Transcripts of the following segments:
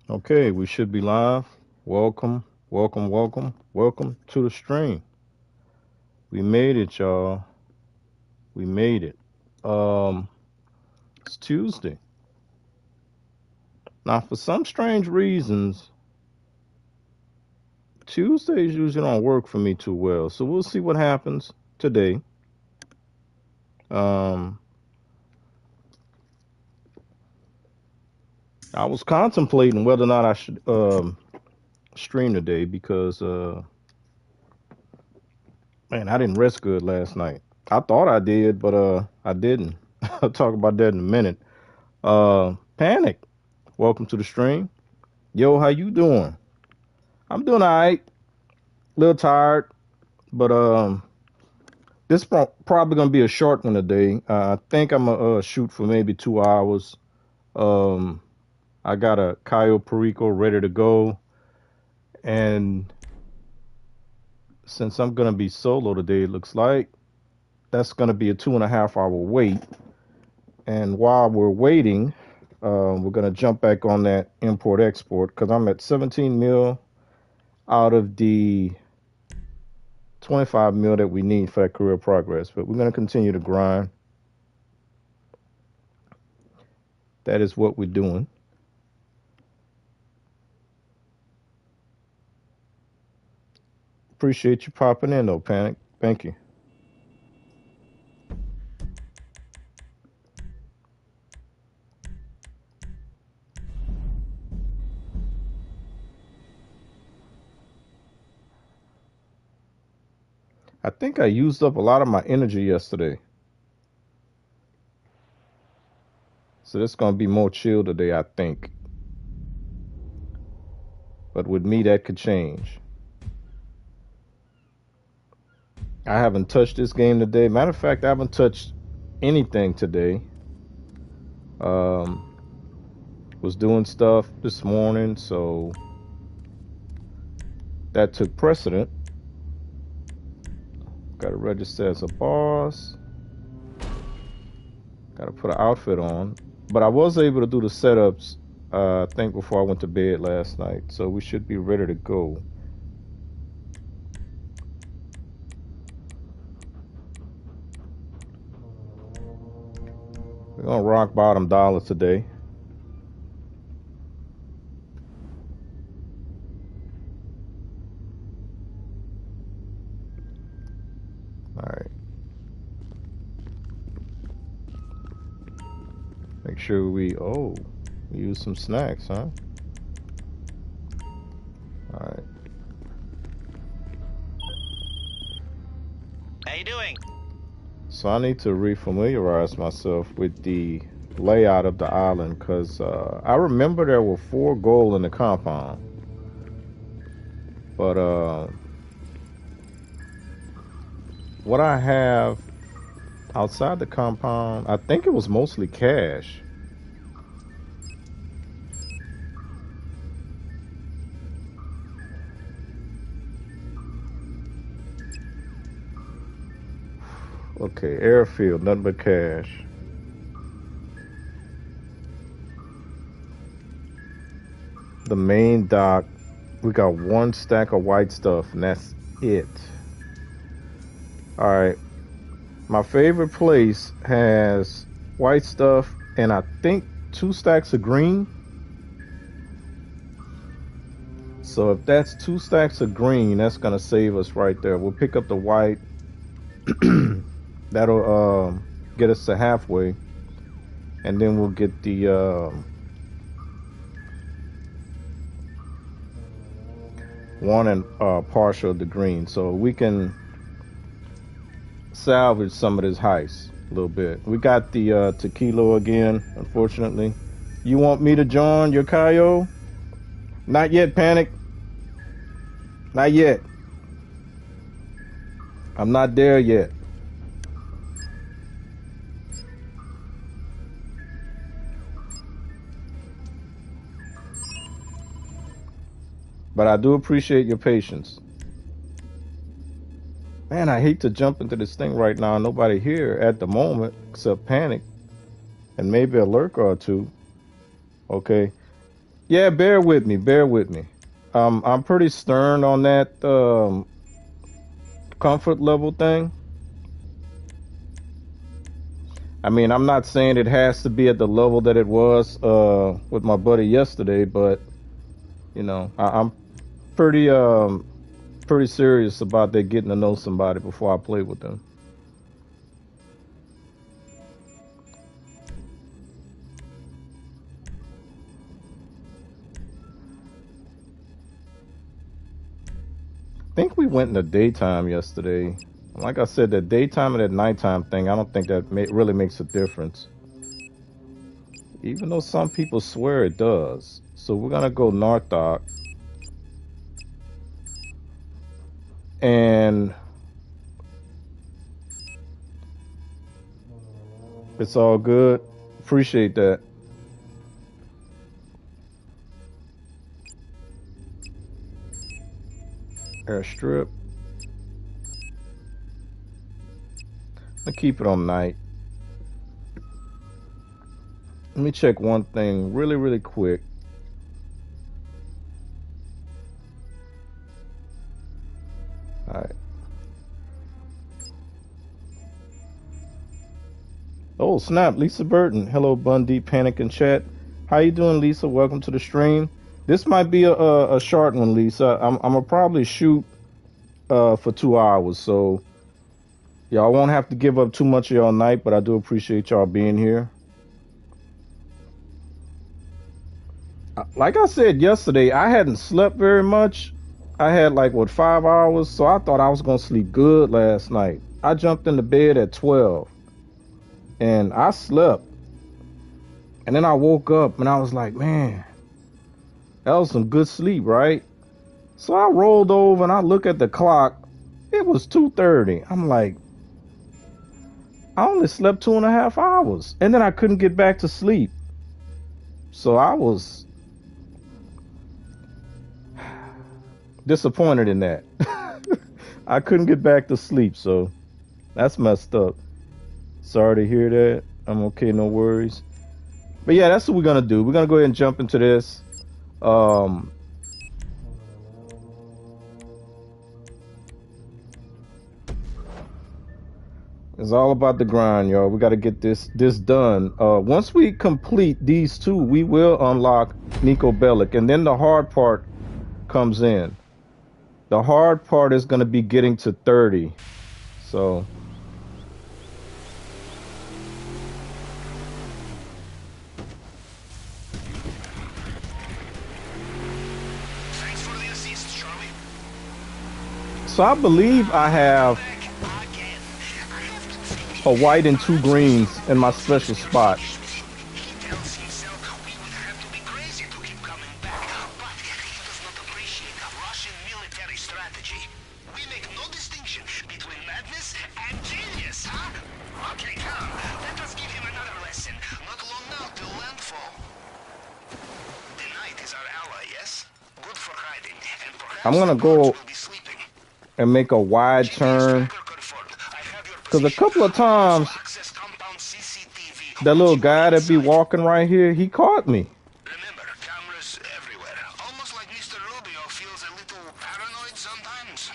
Okay, we should be live. Welcome, welcome, welcome, welcome to the stream. We made it, y'all. We made it. Um, it's Tuesday. Now, for some strange reasons, Tuesdays usually don't work for me too well. So we'll see what happens today. Um, I was contemplating whether or not I should stream today because, man, I didn't rest good last night. I thought I did, but I didn't. I'll talk about that in a minute. Panic. Welcome to the stream. Yo, how you doing? I'm doing all right. A little tired, but this probably gonna be a short one today. I think I'm gonna shoot for maybe 2 hours. Um, I got a Cayo Perico ready to go, and since I'm gonna be solo today, it looks like that's gonna be a 2.5 hour wait. And while we're waiting, we're gonna jump back on that import export because I'm at 17 mil out of the 25 mil that we need for that career progress. But we're going to continue to grind. That is what we're doing. Appreciate you popping in, though, Panic. Thank you. I think I used up a lot of my energy yesterday. So it's going to be more chill today, I think. But with me, that could change. I haven't touched this game today. Matter of fact, I haven't touched anything today. Um, was doing stuff this morning, so that took precedent. Got to register as a boss. Got to put an outfit on. But I was able to do the setups, I think, before I went to bed last night. So we should be ready to go. We're going to rock bottom dollar today. All right. Make sure we use some snacks, huh? All right. How you doing? So I need to refamiliarize myself with the layout of the island because I remember there were 4 gold in the compound. But what I have outside the compound, I think it was mostly cash. Okay, airfield, nothing but cash. The main dock, we got 1 stack of white stuff, and that's it. All right, my favorite place has white stuff, and I think 2 stacks of green. So if that's 2 stacks of green, that's gonna save us right there. We'll pick up the white. That'll get us to halfway, and then we'll get the one and partial of the green, so we can salvage some of this heist a little bit. We got the tequila again, unfortunately. You want me to join your Cayo? Not yet, Panic. Not yet. I'm not there yet. But I do appreciate your patience. Man, I hate to jump into this thing right now. Nobody here at the moment except Panic and maybe a lurker or two. Okay. Yeah, bear with me. Bear with me. I'm pretty stern on that comfort level thing. I mean, I'm not saying it has to be at the level that it was with my buddy yesterday, but I'm pretty pretty serious about that getting to know somebody before I play with them. I think we went in the daytime yesterday. Like I said, that daytime and that nighttime thing, I don't think that really makes a difference. Even though some people swear it does. So we're gonna go North Dock. And it's all good. Appreciate that. Airstrip. I keep it on night. Let me check one thing really, really quick. All right. Oh, snap. Lisa Burton. Hello, Bundy, Panic and Chat. How you doing, Lisa? Welcome to the stream. This might be a short one, Lisa. I'm gonna probably shoot for 2 hours, so y'all won't have to give up too much of y'all night, but I do appreciate y'all being here. Like I said yesterday, I hadn't slept very much. I had like 5 hours, so I thought I was gonna sleep good last night. I jumped into bed at 12 and I slept. And then I woke up and I was like, man, that was some good sleep, right? So I rolled over and I look at the clock. It was 2:30. I'm like, I only slept 2.5 hours. And then I couldn't get back to sleep. So I was disappointed in that. I couldn't get back to sleep, so that's messed up. Sorry to hear that. I'm okay, no worries. But yeah, that's what we're gonna do. We're gonna go ahead and jump into this. It's all about the grind, y'all. We gotta get this done. Once we complete these two, we will unlock Nico Bellic, and then the hard part comes in. The hard part is gonna be getting to 30. So I believe I have a white and 2 greens in my special spot. I'm gonna go and make a wide turn, because a couple of times that little guy that be walking right here, he caught me. Remember, cameras everywhere. Almost like Mr. Rubio feels a little paranoid sometimes.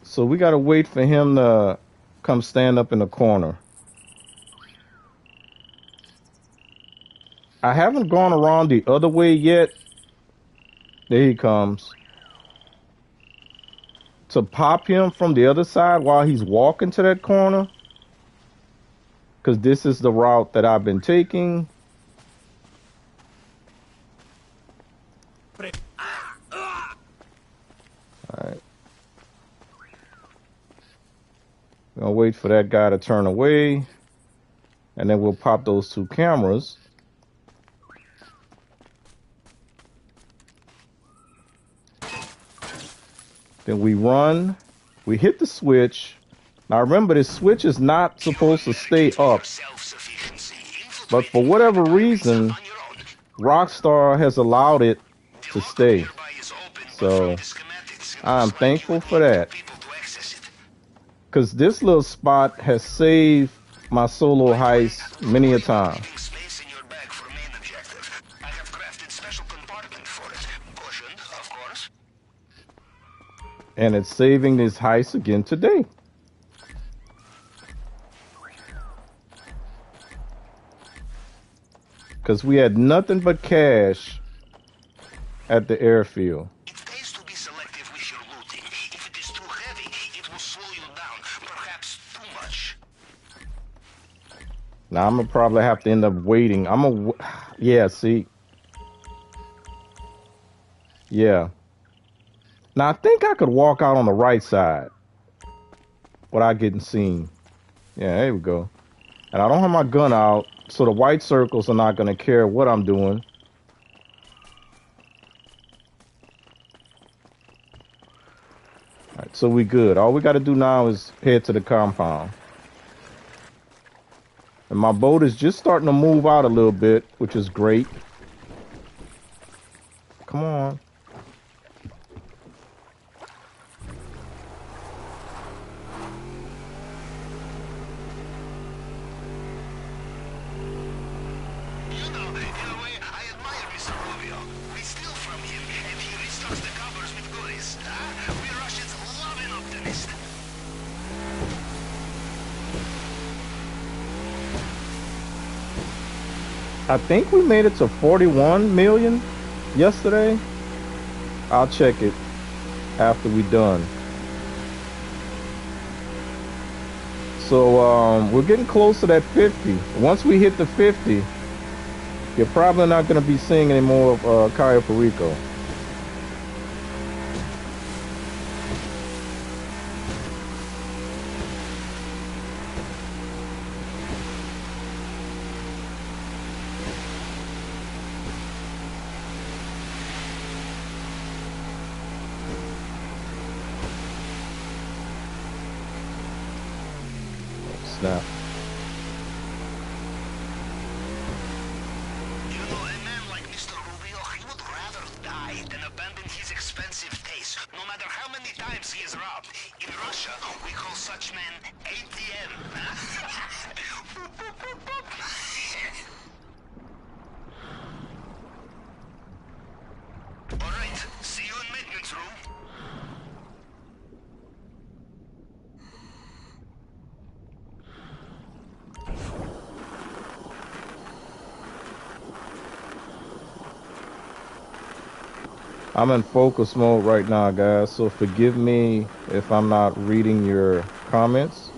So we gotta wait for him to come stand up in the corner. I haven't gone around the other way yet. There he comes. To pop him from the other side while he's walking to that corner, because this is the route that I've been taking. Alright. We're gonna wait for that guy to turn away, and then we'll pop those 2 cameras. Then we run, we hit the switch. Now remember, this switch is not supposed to stay up, but for whatever reason, Rockstar has allowed it to stay. So I'm thankful for that, because this little spot has saved my solo heist many a time. And it's saving this heist again today. Because we had nothing but cash at the airfield. It pays to be selective with your looting. If it is too heavy, it will slow you down, perhaps too much. Now I'm gonna probably have to end up waiting. Yeah, see, yeah. Now I think I could walk out on the right side without getting seen. Yeah, there we go. And I don't have my gun out, so the white circles are not gonna care what I'm doing. All right, so we good. All we got to do now is head to the compound. And my boat is just starting to move out a little bit, which is great. Come on. You know, in a way, I admire Mr. Rubio. We steal from him, and he restocks the cupboards with goodies. Huh? We Russians love an optimist. I think we made it to 41 million yesterday. I'll check it after we done. So we're getting close to that 50. Once we hit the 50, you're probably not going to be seeing any more of Cayo Perico. Snap. You know, a man like Mr. Rubio, he would rather die than abandon his expensive taste, no matter how many times he is robbed. In Russia, we call such men ATM. All right, see you in maintenance room. I'm in focus mode right now, guys, so forgive me if I'm not reading your comments.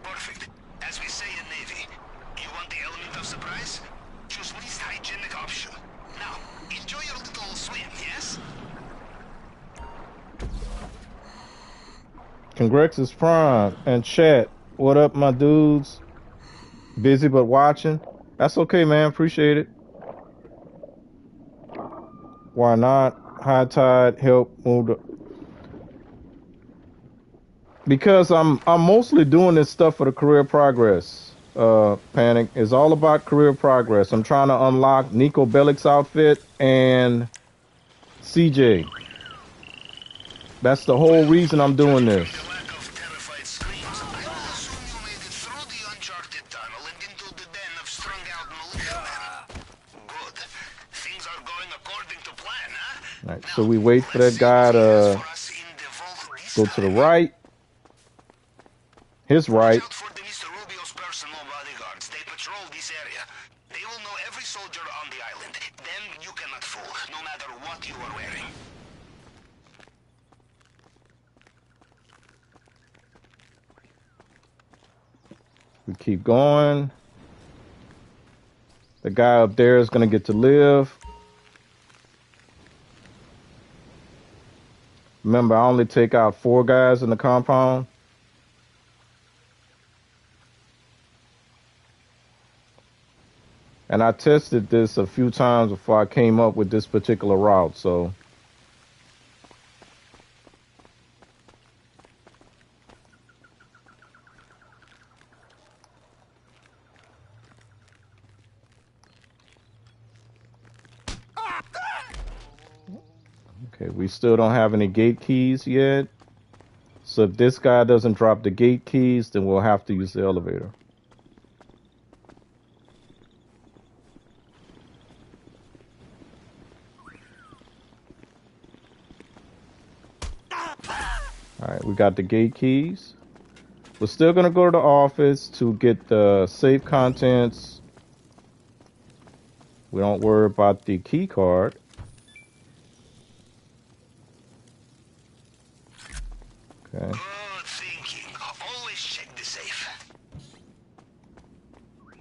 Perfect. As we say in Navy, you want the element of surprise? Choose least hygienic option. Now, enjoy your little swim, yes? Congrats is Prime and chat. What up, my dudes? Busy but watching. That's okay, man. Appreciate it. Why not? High tide help move the. Because I'm mostly doing this stuff for the career progress. Panic is all about career progress. I'm trying to unlock Nico Bellic's outfit and CJ. That's the whole Well, reason I'm doing judging from this. the lack of terrified screams, I would assume you made it through the uncharted tunnel and into the den of strung-out militiamen. Good. Things are going according to plan, huh? All right, so Now, we wait for let's that see what guy he has to for us in the vault this go to the time. right. His Watch right. out for the Mr. Rubio's personal bodyguards. They patrol this area. They will know every soldier on the island. Them you cannot fool, no matter what you are wearing. We keep going. The guy up there is going to get to live. Remember, I only take out 4 guys in the compound. And I tested this a few times before I came up with this particular route, so. Okay, we still don't have any gate keys yet. So if this guy doesn't drop the gate keys, then we'll have to use the elevator. All right, we got the gate keys. We're still gonna go to the office to get the safe contents. We don't worry about the key card. Okay. Good thinking. Always check the safe.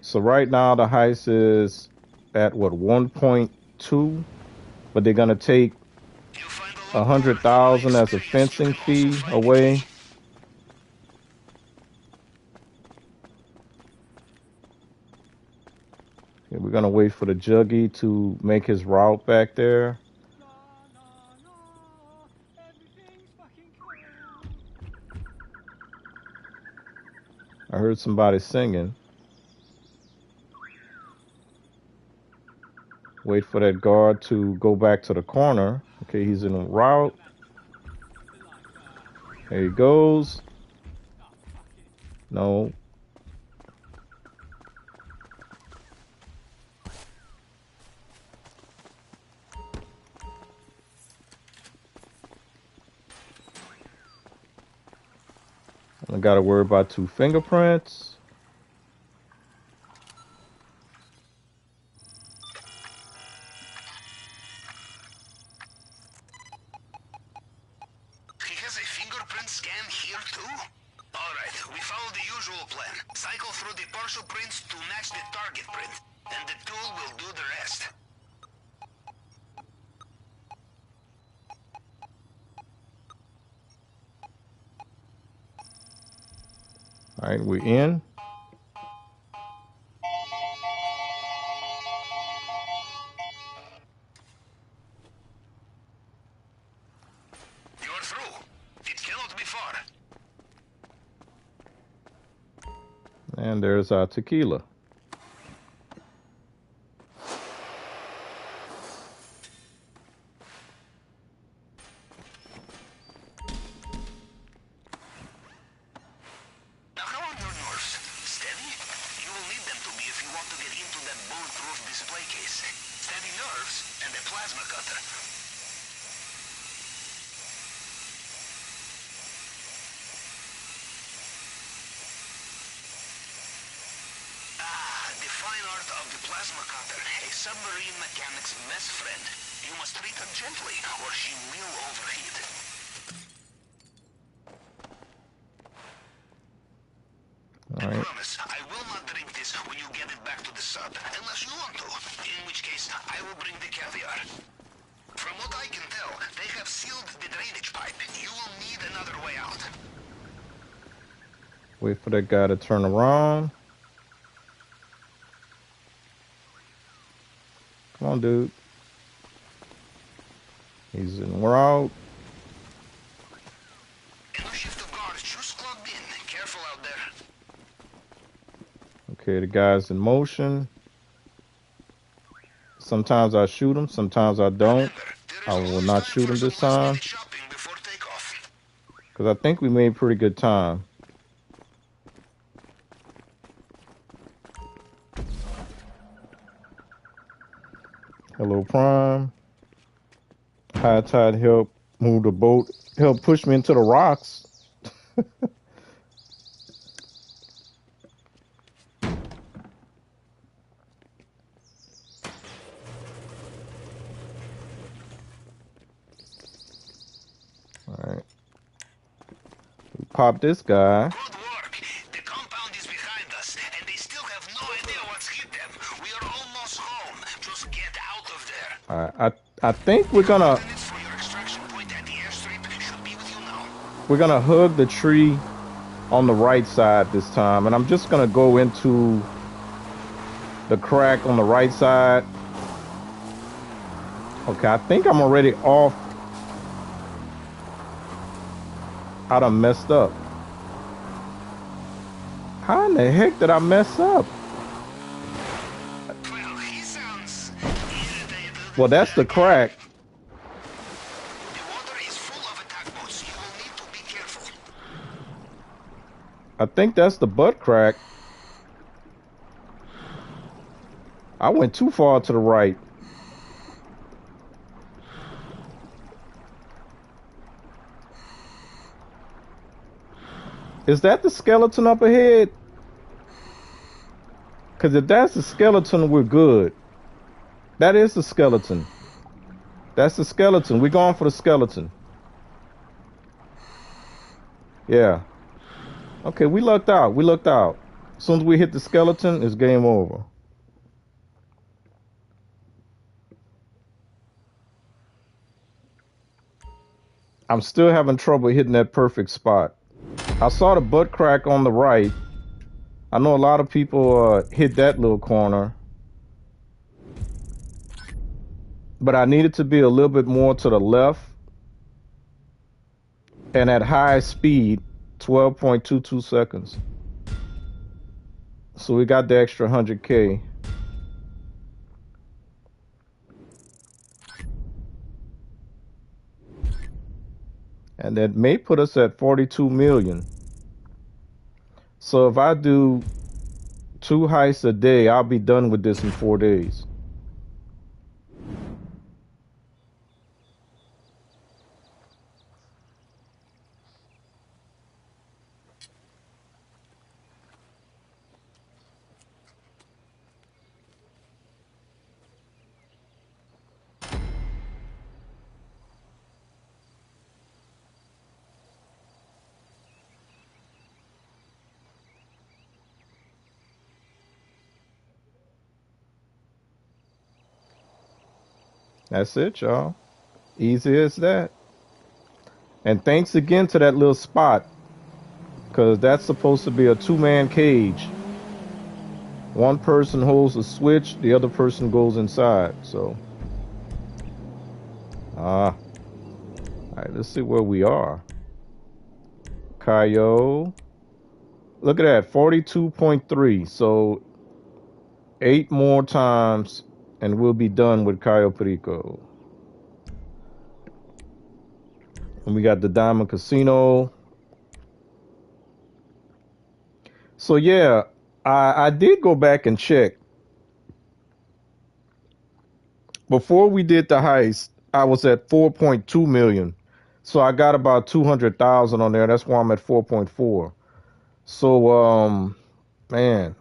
So right now the heist is at what 1.2, but they're gonna take You find a lot more than my 100,000 as a experience. You fencing can also fee find the away. key. Okay, we're gonna wait for the juggy to make his route back there. I heard somebody singing. Wait for that guard to go back to the corner. Okay, he's in route. There he goes. No. I gotta worry about 2 fingerprints. He has a fingerprint scan here too? Alright, we follow the usual plan. Cycle through the partial prints to match the target print. And the tool will do the rest. All right, we're in. You're through. It cannot be far. And there's our tequila. Now how are your nerves? Steady? You will need them to be if you want to get into that bulletproof display case. Steady nerves and a plasma cutter. Ah, the fine art of the plasma cutter, a submarine mechanic's best friend. You must treat her gently, or she will overheat. All I right. promise, I will not drink this when you get it back to the sub, unless you want to. In which case, I will bring the caviar. From what I can tell, they have sealed the drainage pipe. You will need another way out. Wait for that guy to turn around. Come on, dude. He's in route. And a shift of guards just clocked in. Careful out there. Okay, the guy's in motion. Sometimes I shoot him, sometimes I don't. Remember, there I is will always not time shoot for him some this time last-minute shopping before takeoff. because I think we made pretty good time. Hello, Prime. High tide help move the boat, help push me into the rocks. All right. We pop this guy. Good work. The compound is behind us, and they still have no idea what's hit them. We are almost home. Just get out of there. All right. I think we're gonna Coordinates for your extraction point at the airstrip should be with you now. hug the tree on the right side this time, and I'm just gonna go into the crack on the right side. Okay, I think I'm already off. I done messed up. How in the heck did I mess up? Well, he sounds irritated. Well, that's the crack. The I think that's the butt crack. I went too far to the right. Is that the skeleton up ahead? Because if that's the skeleton, we're good. That is the skeleton. That's the skeleton. We're going for the skeleton. Yeah. Okay, we lucked out. We lucked out. As soon as we hit the skeleton, it's game over. I'm still having trouble hitting that perfect spot. I saw the butt crack on the right. I know a lot of people hit that little corner. But I needed to be a little bit more to the left. And at high speed, 12.22 seconds. So we got the extra 100K. And that may put us at 42 million. So if I do 2 heists a day, I'll be done with this in 4 days. That's it, y'all. Easy as that. And thanks again to that little spot, because that's supposed to be a 2-man cage. One person holds a switch, the other person goes inside. So, all right, let's see where we are. Cayo. Look at that, 42.3. So 8 more times and we'll be done with Cayo Perico. And we got the Diamond Casino. So yeah, I did go back and check. Before we did the heist, I was at 4.2 million. So I got about 200,000 on there. That's why I'm at 4.4. So man,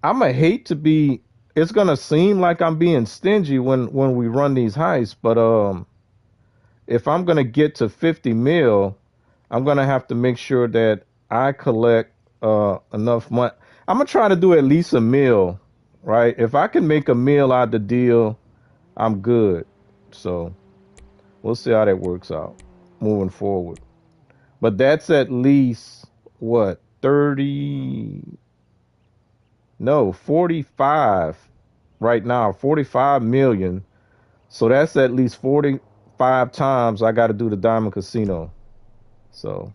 I'ma hate to be, it's gonna seem like I'm being stingy when we run these heists, but if I'm gonna get to 50 mil, I'm gonna have to make sure that I collect enough money. I'm gonna try to do at least a mil, right? If I can make a mil out the deal, I'm good. So we'll see how that works out moving forward. But that's at least what, 30, no, 45 right now, 45 million. So that's at least 45 times I got to do the Diamond Casino. So,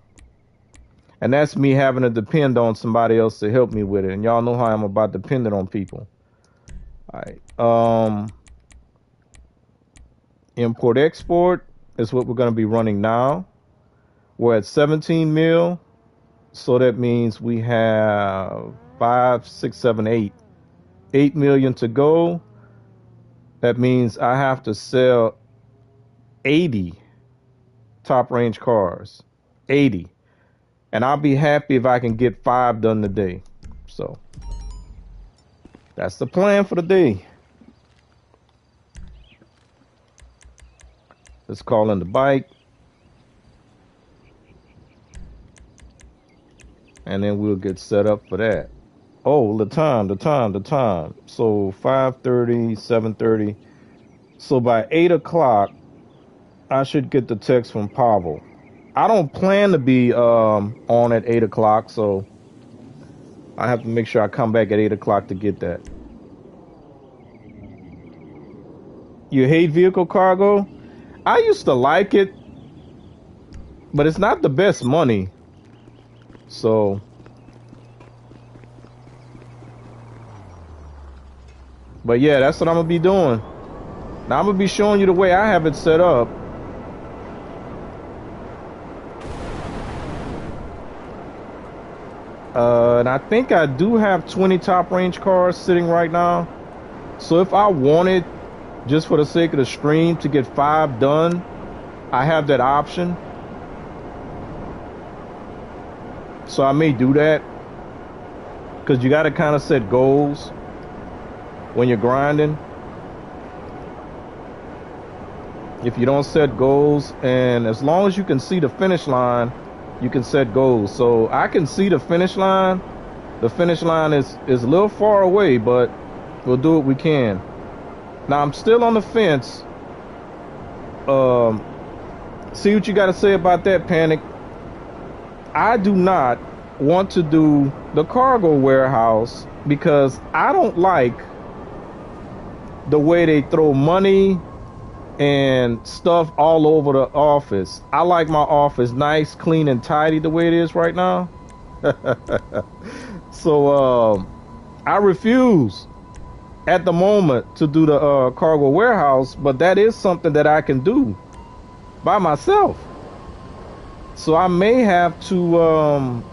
and that's me having to depend on somebody else to help me with it. And y'all know how I'm about depending on people. All right. Import export is what we're going to be running now. We're at 17 mil. So that means we have 5, 6, 7, 8. 8 million to go. That means I have to sell 80 top range cars. 80. And I'll be happy if I can get 5 done today. So that's the plan for the day. Let's call in the bike. And then we'll get set up for that. Oh, the time. So 5:30, 7:30. So by 8 o'clock, I should get the text from Pavel. I don't plan to be on at 8 o'clock, so I have to make sure I come back at 8 o'clock to get that. You hate vehicle cargo? I used to like it, but it's not the best money. So, but yeah, that's what I'm gonna be doing. Now I'm gonna be showing you the way I have it set up. And I think I do have 20 top range cars sitting right now. So if I wanted, just for the sake of the stream, to get 5 done, I have that option. So I may do that. Because you got to kind of set goals when you're grinding. If you don't set goals, and as long as you can see the finish line, you can set goals. So I can see the finish line. The finish line is a little far away, but we'll do what we can. Now I'm still on the fence. See what you got to say about that, Panic. I do not want to do the cargo warehouse because I don't like the way they throw money and stuff all over the office. I like my office nice, clean, and tidy the way it is right now. So I refuse at the moment to do the cargo warehouse, but that is something that I can do by myself. So I may have to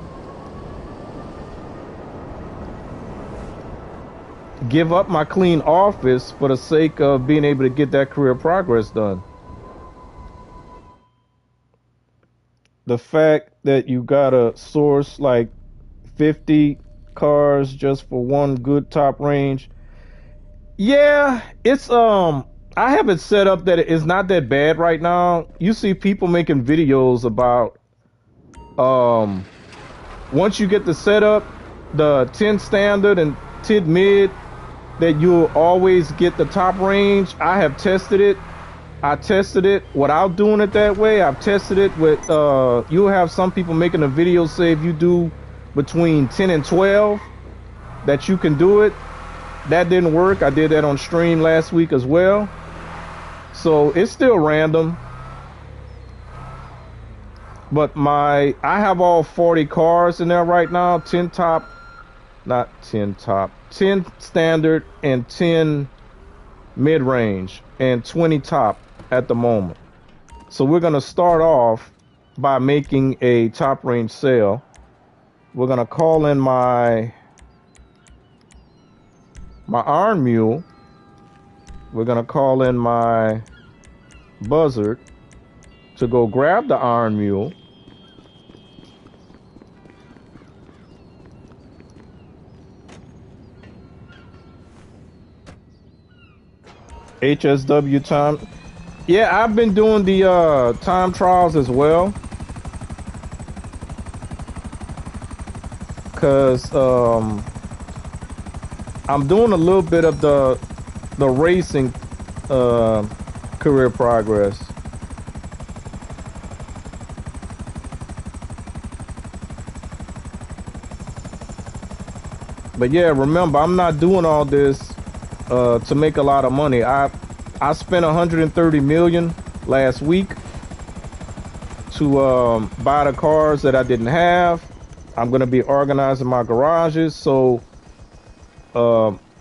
give up my clean office for the sake of being able to get that career progress done. The fact that you gotta source like 50 cars just for one good top range. Yeah, it's I have it set up that it's not that bad right now. You see people making videos about um once you get the setup, the 10 standard and 10 mid, that you'll always get the top range. I have tested it. I tested it without doing it that way. I've tested it with you'll have some people making a video say if you do between 10 and 12 that you can do it. That didn't work. I did that on stream last week as well. So it's still random. But I have all 40 cars in there right now. 10 top, not 10 top, 10 standard and 10 mid-range and 20 top at the moment. So we're going to start off by making a top range sale. We're going to call in my Iron Mule. We're going to call in my Buzzard to go grab the Iron Mule. HSW time. Yeah, I've been doing the time trials as well. Cause I'm doing a little bit of the racing career progress. But yeah, remember, I'm not doing all this to make a lot of money. I spent 130 million last week to buy the cars that I didn't have. I'm going to be organizing my garages. So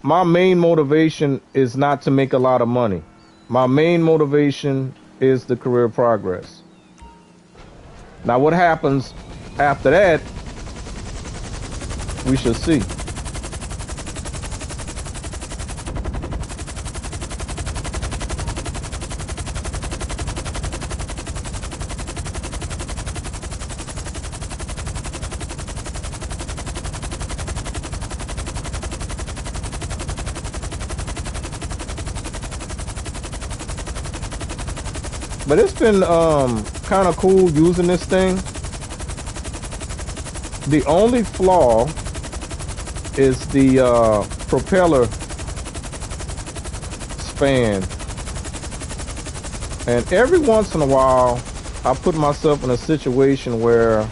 my main motivation is not to make a lot of money. My main motivation is the career progress. Now, what happens after that, we shall see. But it's been kind of cool using this thing. The only flaw is the propeller span. And every once in a while, I put myself in a situation where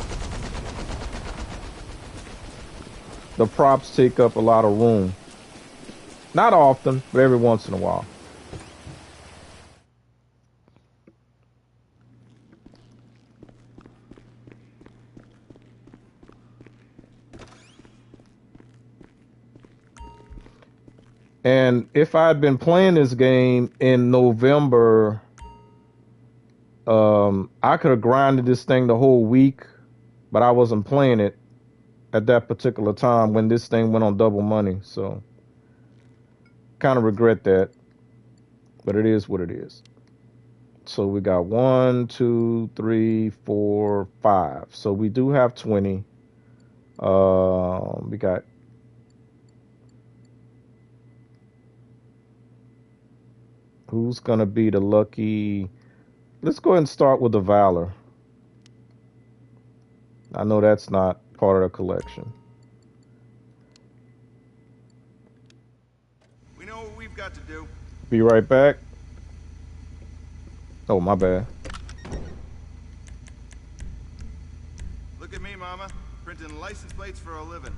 the props take up a lot of room. Not often, but every once in a while. And if I had been playing this game in November, I could have grinded this thing the whole week, but I wasn't playing it. at that particular time when this thing went on double money. So kind of regret that, but it is what it is. So we got one, two, three, four, five. So we do have 20. We got who's gonna be the lucky? Let's go ahead and start with the Valor. I know that's not part of the collection. We know what we've got to do. Be right back. Oh, my bad. Look at me, Mama. Printing license plates for a living.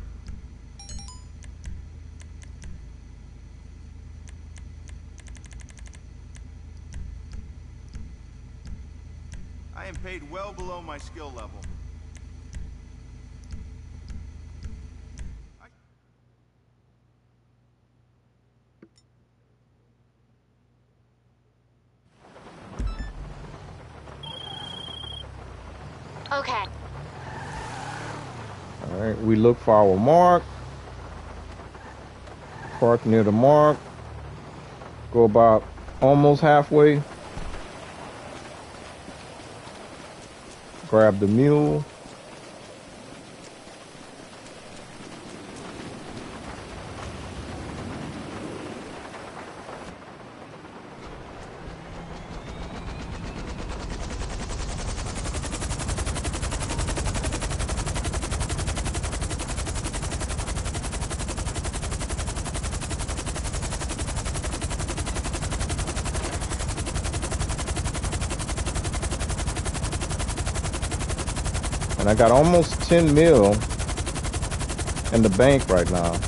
I am paid well below my skill level. Okay. All right, we look for our mark. Park near the mark. Go about almost halfway. Grab the mule. And I got almost 10 mil in the bank right now.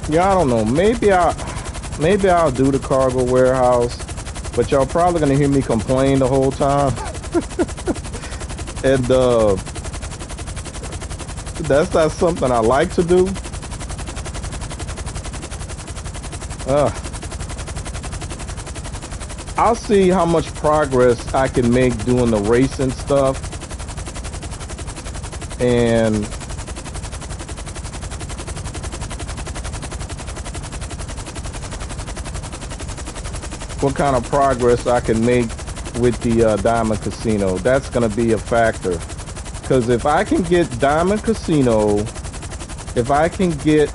Yeah, I don't know. Maybe I'll do the cargo warehouse, but y'all probably gonna hear me complain the whole time. And that's not something I like to do. Uh, I'll see how much progress I can make doing the racing stuff, and what kind of progress I can make with the Diamond Casino. That's going to be a factor. Because if I can get Diamond Casino, if I can get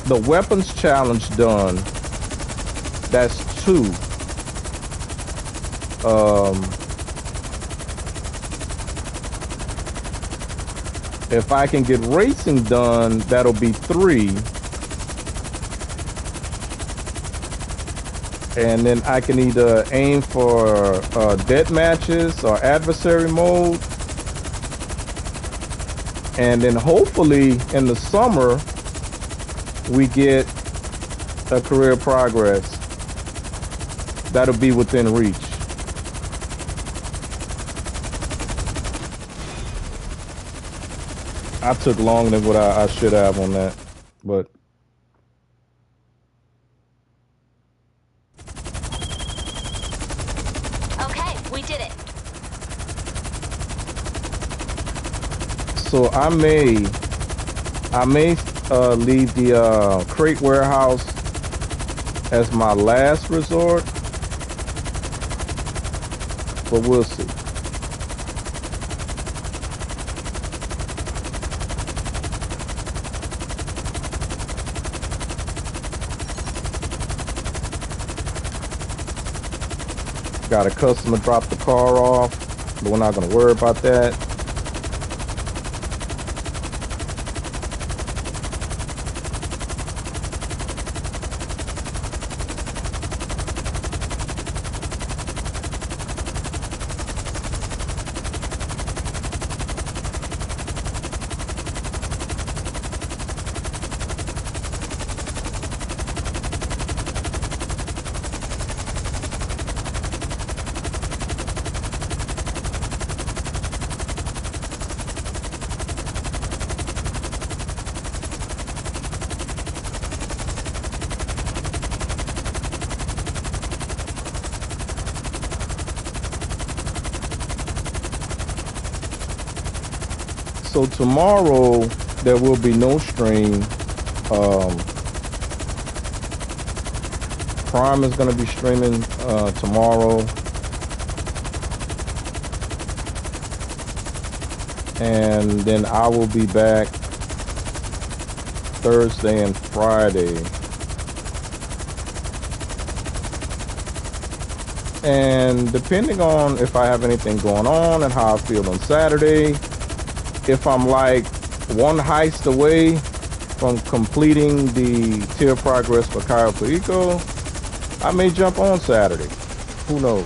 the weapons challenge done, that's two. If I can get racing done, that'll be three. And then I can either aim for death matches or adversary mode. And then hopefully in the summer, we get a career progress. That'll be within reach. I took longer than what I should have on that, but Okay, we did it. so I may leave the crate warehouse as my last resort, but we'll see. Got a customer drop the car off, but we're not gonna worry about that. So tomorrow there will be no stream. Um, Prime is gonna be streaming tomorrow, and then I will be back Thursday and Friday. And depending on if I have anything going on and how I feel on Saturday, if I'm like one heist away from completing the tier progress for Cayo Perico, I may jump on Saturday. Who knows?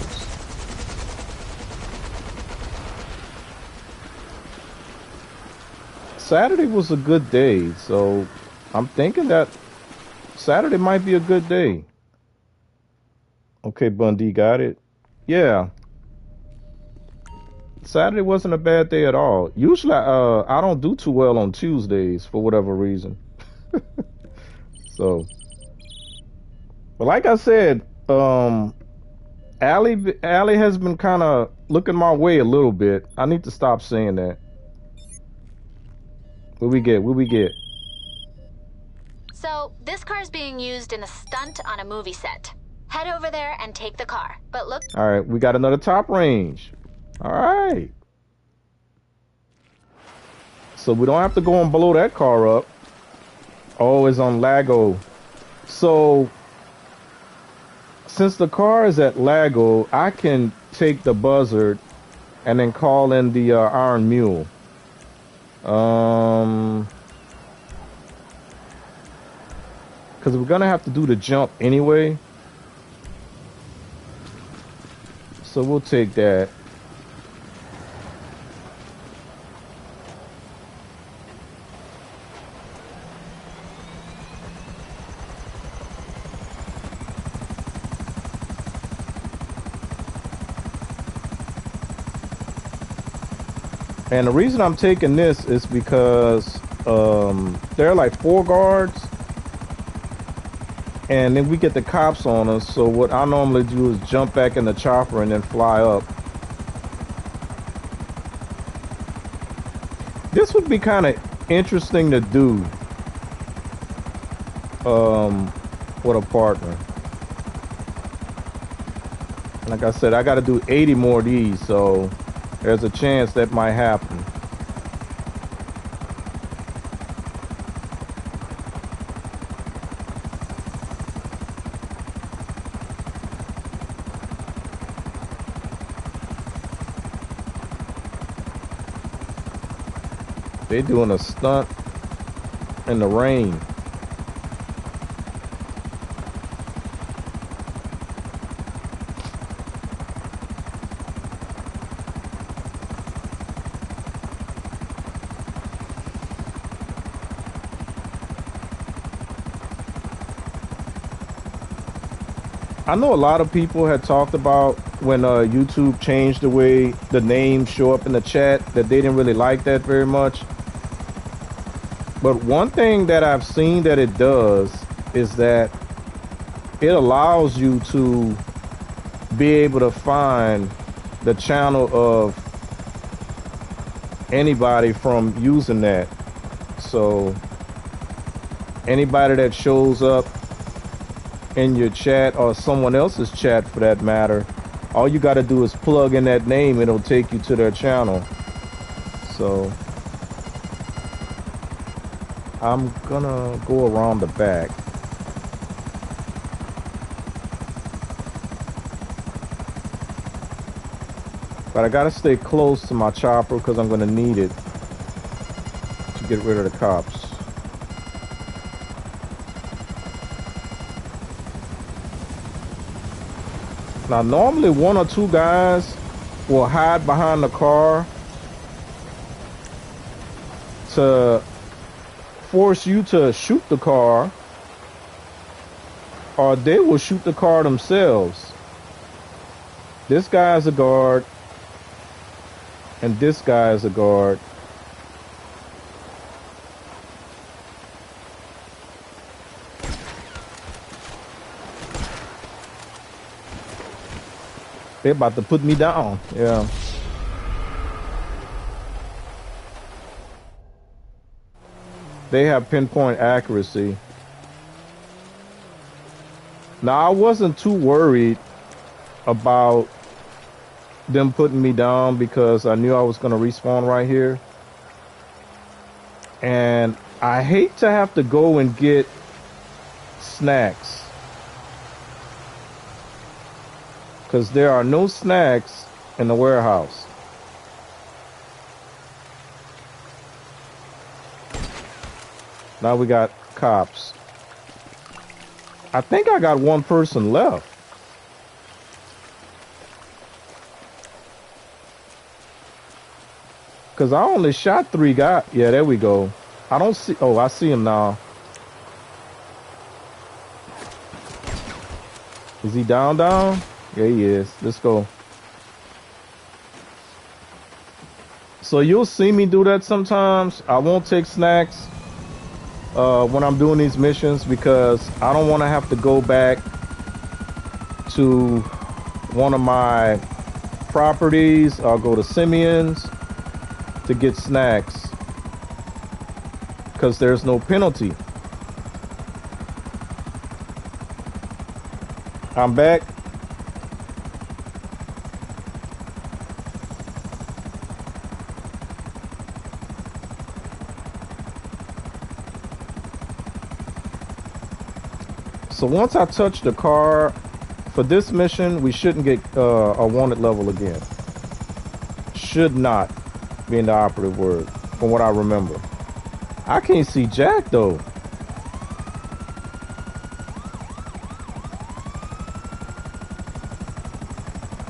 Saturday was a good day, so I'm thinking that Saturday might be a good day. Okay, Bundy got it. Yeah, Saturday wasn't a bad day at all. Usually, I don't do too well on Tuesdays for whatever reason. So, but like I said, Allie has been kind of looking my way a little bit. I need to stop saying that. What we get? What we get? So, this car's being used in a stunt on a movie set. Head over there and take the car. But look... All right, we got another top range. All right. So we don't have to go and blow that car up. Oh, it's on Lago. So since the car is at Lago, I can take the Buzzard and then call in the Iron Mule. Because we're gonna have to do the jump anyway. So we'll take that. And the reason I'm taking this is because there are like 4 guards, and then we get the cops on us. So what I normally do is jump back in the chopper and then fly up. This would be kind of interesting to do with a partner. Like I said, I got to do 80 more of these, so there's a chance that might happen. They're doing a stunt in the rain. I know a lot of people had talked about when YouTube changed the way the names show up in the chat, that they didn't really like that very much. But one thing that I've seen that it does is that it allows you to be able to find the channel of anybody from using that. So anybody that shows up in your chat, or someone else's chat for that matter, all you got to do is plug in that name, it'll take you to their channel. So I'm gonna go around the back. But I gotta stay close to my chopper because I'm gonna need it to get rid of the cops. Now, normally one or two guys will hide behind the car to force you to shoot the car, or they will shoot the car themselves. This guy is a guard, and this guy is a guard. They're about to put me down. Yeah. They have pinpoint accuracy. Now, I wasn't too worried about them putting me down because I knew I was going to respawn right here. And I hate to have to go and get snacks, because there are no snacks in the warehouse. Now we got cops. I think I got one person left. Because I only shot 3 guys. Yeah, there we go. I don't see... Oh, I see him now. Is he down? Yeah, he is. Let's go. So you'll see me do that sometimes. I won't take snacks when I'm doing these missions because I don't want to have to go back to one of my properties. I'll go to Simeon's to get snacks because there's no penalty. I'm back. So once I touch the car, for this mission, we shouldn't get a wanted level again. Should not being the operative word, from what I remember. I can't see Jack, though.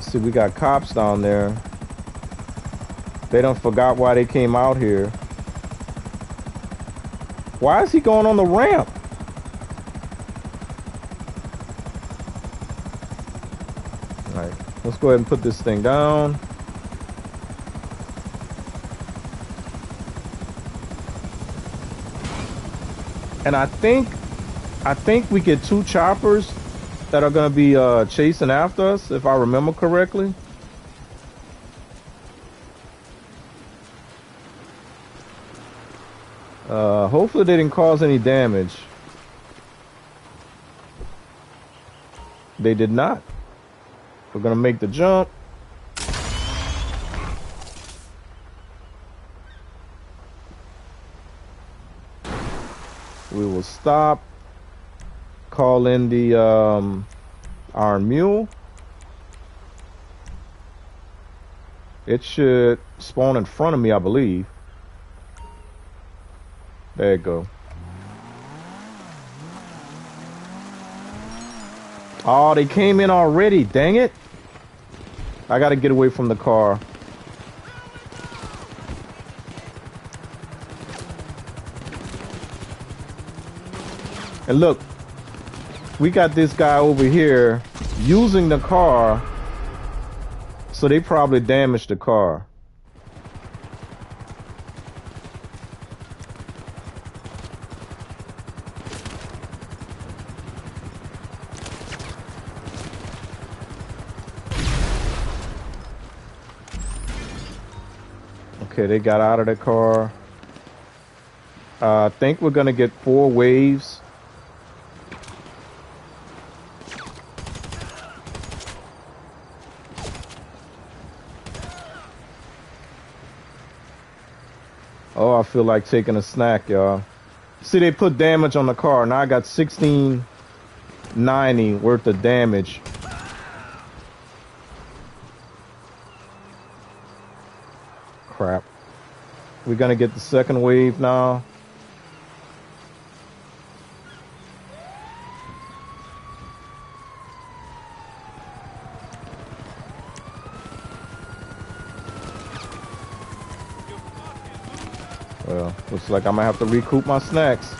See, we got cops down there. They done forgot why they came out here. Why is he going on the ramp? All right, let's go ahead and put this thing down. And I think we get 2 choppers that are going to be chasing after us, if I remember correctly. Hopefully they didn't cause any damage. They did not. We're going to make the jump. We will stop, call in the Iron Mule. It should spawn in front of me, I believe. There you go. Oh, they came in already, dang it. I gotta get away from the car. And look, we got this guy over here using the car, so they probably damaged the car. Okay, they got out of the car. I think we're gonna get 4 waves. Oh, I feel like taking a snack, y'all. See, they put damage on the car. Now I got 1690 worth of damage. Crap. We're gonna get the second wave now. Well, looks like I'm gonna have to recoup my snacks.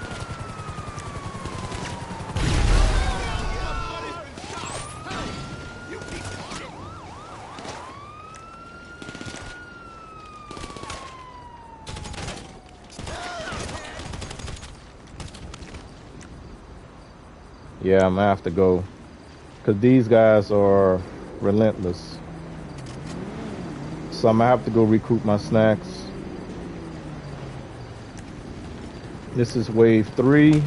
Yeah, I'm gonna have to go. Because these guys are relentless. So I'm gonna have to go recoup my snacks. This is wave 3.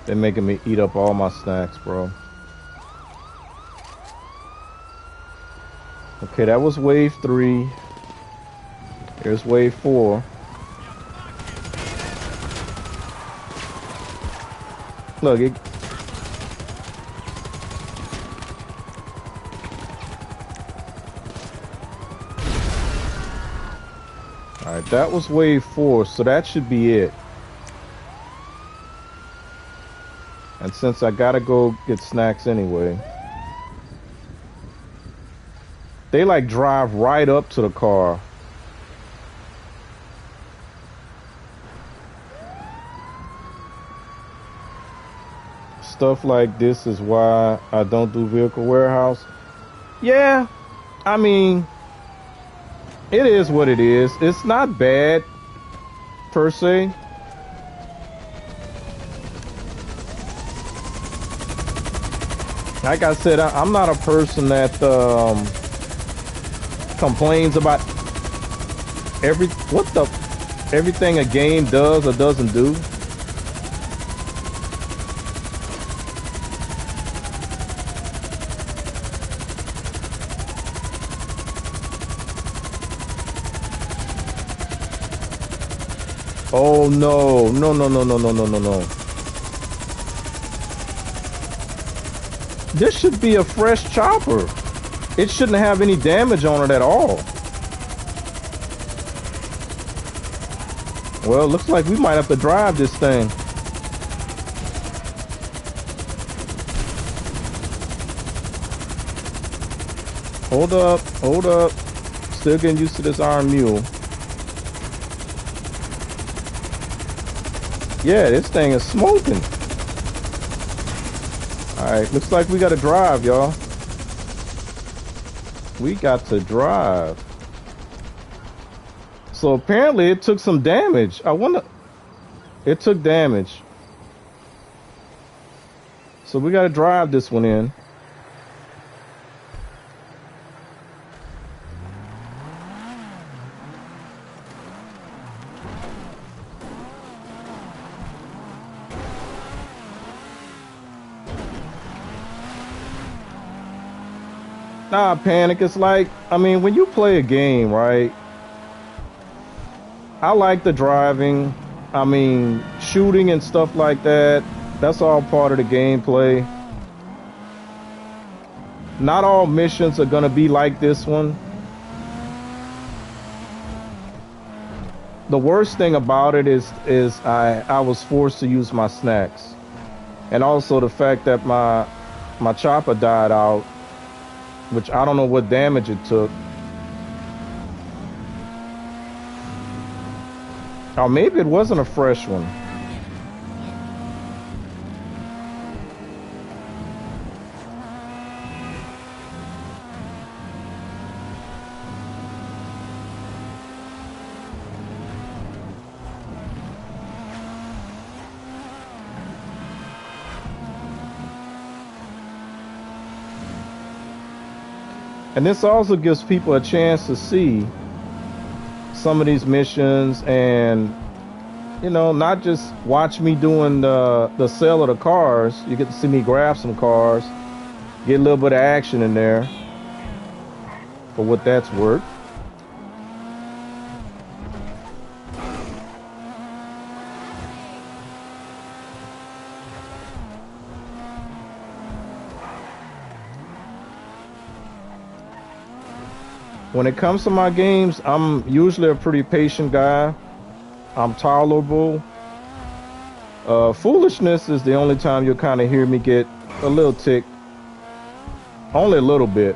They're making me eat up all my snacks, bro. Okay, that was wave 3. Here's wave 4. Look, it... Alright, that was wave 4, so that should be it. And since I gotta go get snacks anyway, they like drive right up to the car. Stuff like this is why I don't do vehicle warehouse. Yeah, I mean, it is what it is. It's not bad, per se. Like I said, I'm not a person that complains about everything a game does or doesn't do. Oh no, no, no, no, no, no, no, no, no. This should be a fresh chopper. It shouldn't have any damage on it at all. Well, looks like we might have to drive this thing. Hold up, hold up. Still getting used to this iron mule. Yeah, this thing is smoking. Alright, looks like we gotta drive, y'all. We got to drive. So apparently it took some damage. I wonder... It took damage. So we gotta drive this one in. Nah, Panic, it's like, I mean, when you play a game, right? I like the driving. I mean, shooting and stuff like that. That's all part of the gameplay. Not all missions are gonna be like this one. The worst thing about it is I was forced to use my snacks. And also the fact that my chopper died out, which I don't know what damage it took. Or maybe it wasn't a fresh one. And this also gives people a chance to see some of these missions and, you know, not just watch me doing the sale of the cars. You get to see me grab some cars, get a little bit of action in there for what that's worth. When it comes to my games, I'm usually a pretty patient guy. I'm tolerable. Foolishness is the only time you'll kind of hear me get a little tick. Only a little bit.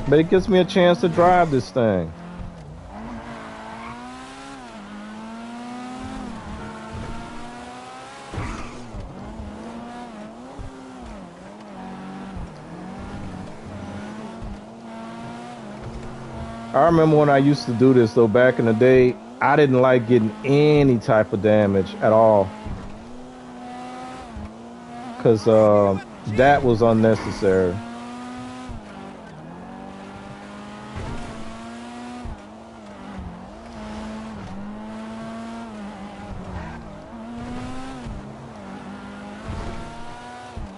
But it gives me a chance to drive this thing. I remember when I used to do this though back in the day, I didn't like getting any type of damage at all. Cause that was unnecessary.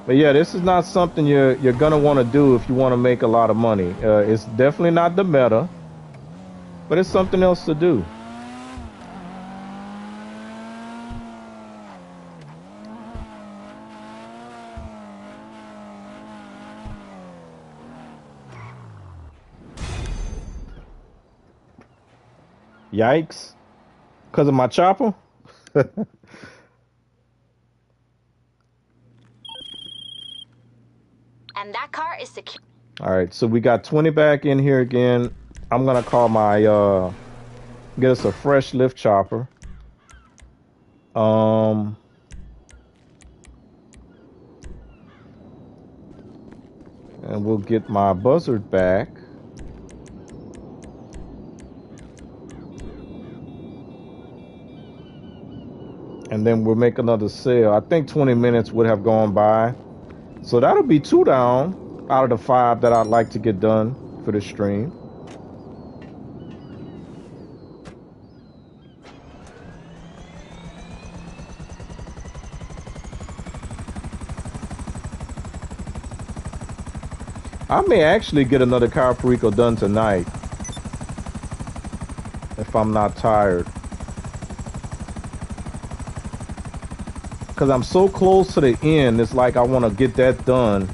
But yeah, this is not something you're gonna want to do if you want to make a lot of money. It's definitely not the meta, but it's something else to do. Yikes! Because of my chopper. And that car is secure. All right, so we got 20 back in here again. I'm gonna call my get us a fresh lift chopper. Um, and we'll get my buzzard back. And then we'll make another sale. I think 20 minutes would have gone by. So that'll be 2 down out of the 5 that I'd like to get done for the stream. I may actually get another Cayo Perico done tonight if I'm not tired. Because I'm so close to the end, it's like I want to get that done.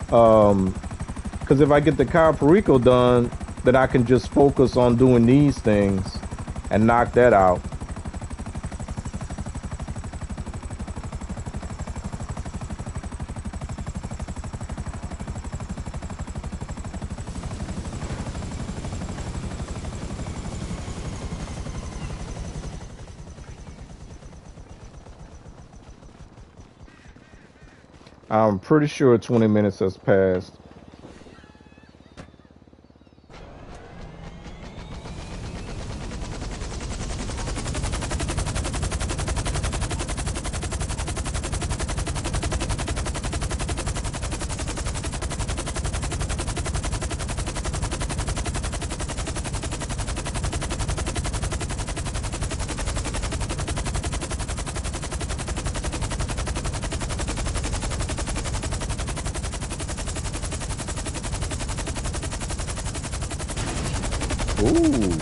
Because if I get the Cayo Perico done, then I can just focus on doing these things and knock that out. I'm pretty sure 20 minutes has passed. Ooh.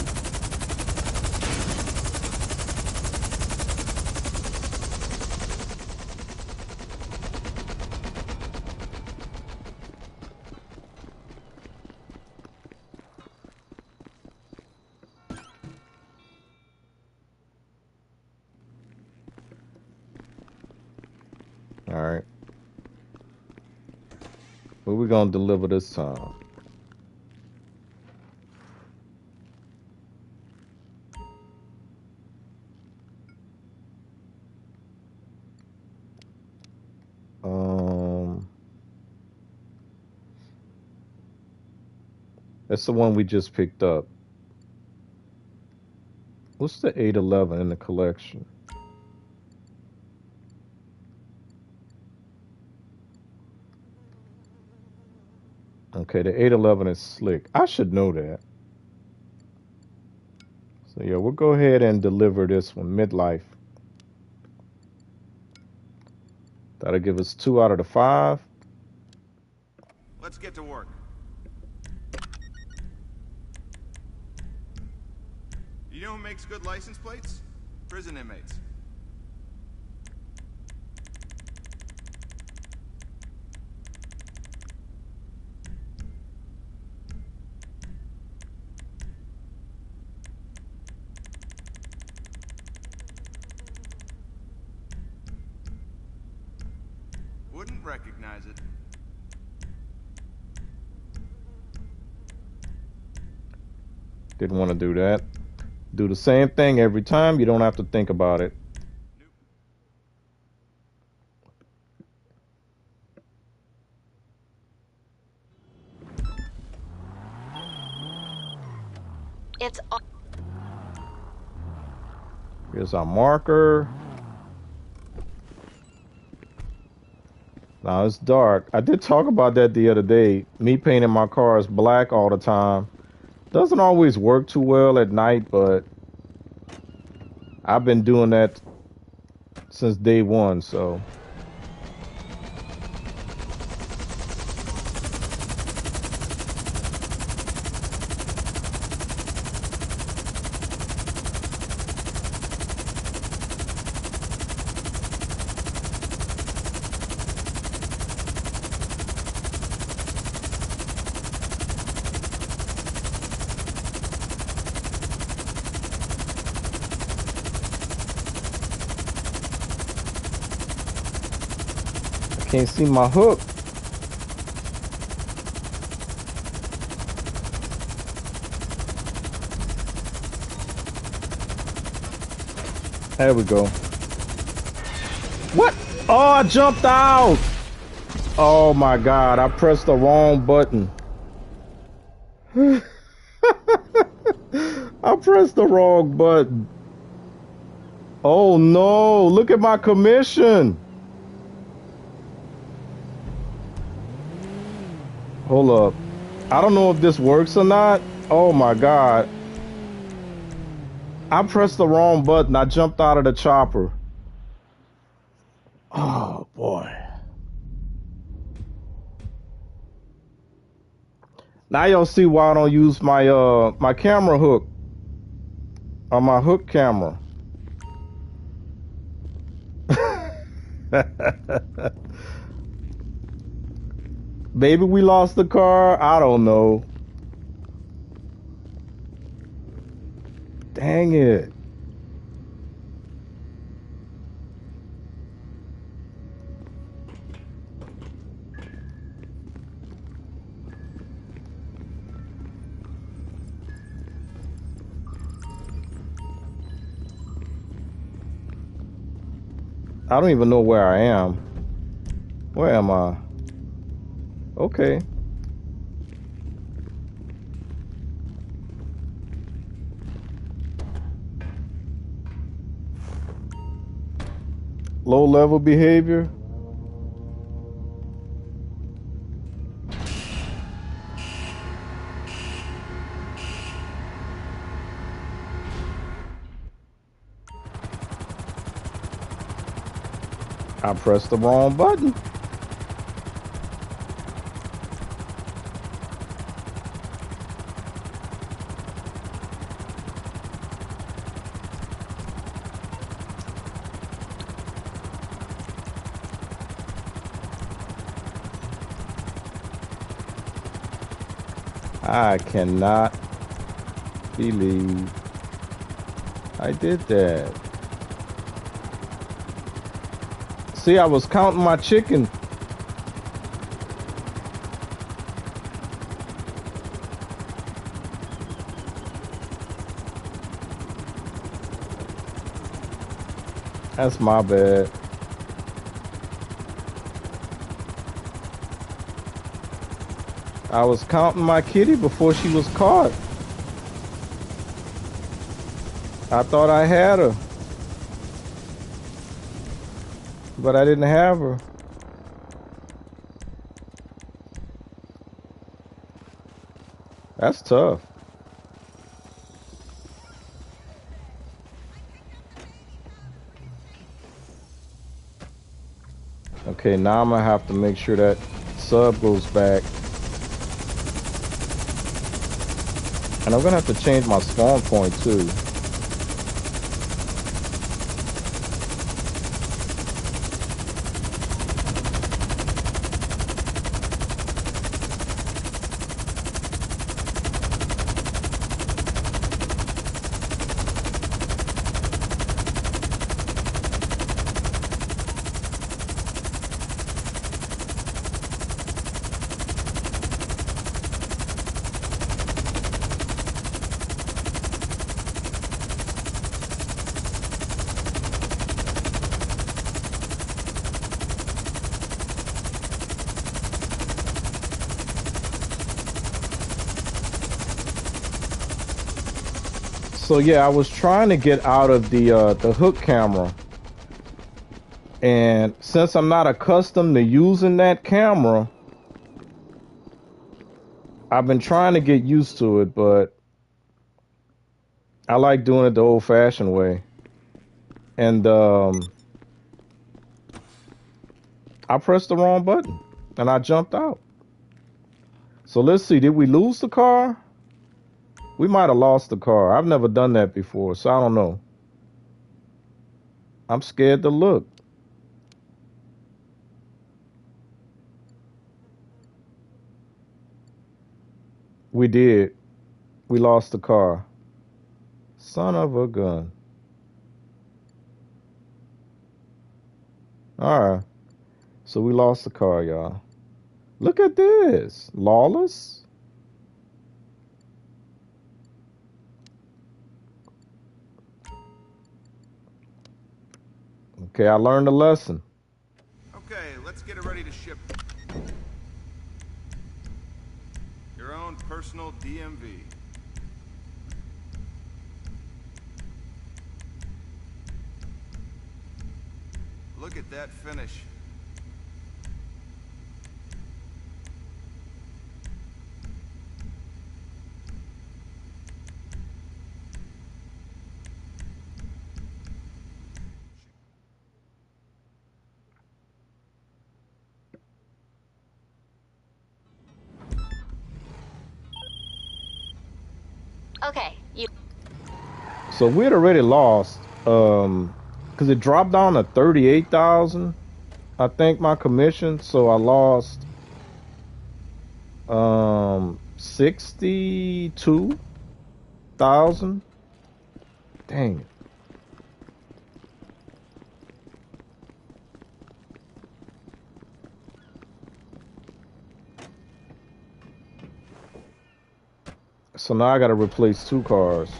All right. What we gonna deliver this time? That's the one we just picked up. What's the 811 in the collection? Okay, the 811 is slick. I should know that. So yeah, we'll go ahead and deliver this one, midlife. That'll give us 2 out of the 5. Let's get to work. You know who makes good license plates? Prison inmates. wouldn't recognize it. Didn't want to do that. Do the same thing every time. You don't have to think about it. It's all. Here's our marker. Now it's dark. I did talk about that the other day. Me painting my cars black all the time doesn't always work too well at night, but I've been doing that since day one, so. Can't see my hook. There we go. What? Oh, I jumped out. Oh my God, I pressed the wrong button. I pressed the wrong button. Oh no, look at my commission. Hold up. I don't know if this works or not. Oh my God. I pressed the wrong button. I jumped out of the chopper. Oh boy. Now y'all see why I don't use my my camera hook. Or my hook camera. Maybe we lost the car. I don't know. Dang it. I don't even know where I am. Where am I? Okay. Low level behavior. I pressed the wrong button. I cannot believe I did that. See, I was counting my chicken. That's my bad. I was counting my kitty before she was caught. I thought I had her, but I didn't have her. That's tough. Okay, now I'm gonna have to make sure that sub goes back. And I'm gonna have to change my spawn point too. So yeah, I was trying to get out of the hook camera, and since I'm not accustomed to using that camera, I've been trying to get used to it, but I like doing it the old-fashioned way. And I pressed the wrong button, and I jumped out. So let's see, did we lose the car? We might have lost the car. I've never done that before, so I don't know. I'm scared to look. We did. We lost the car. Son of a gun. Alright. So we lost the car, y'all. Look at this. Lawless. Okay, I learned a lesson. Okay, let's get it ready to ship. Your own personal DMV. Look at that finish. Okay, you. So we had already lost, because it dropped down to 38,000, I think, my commission. So I lost 62,000. Dang it. So now I got to replace 2 cars.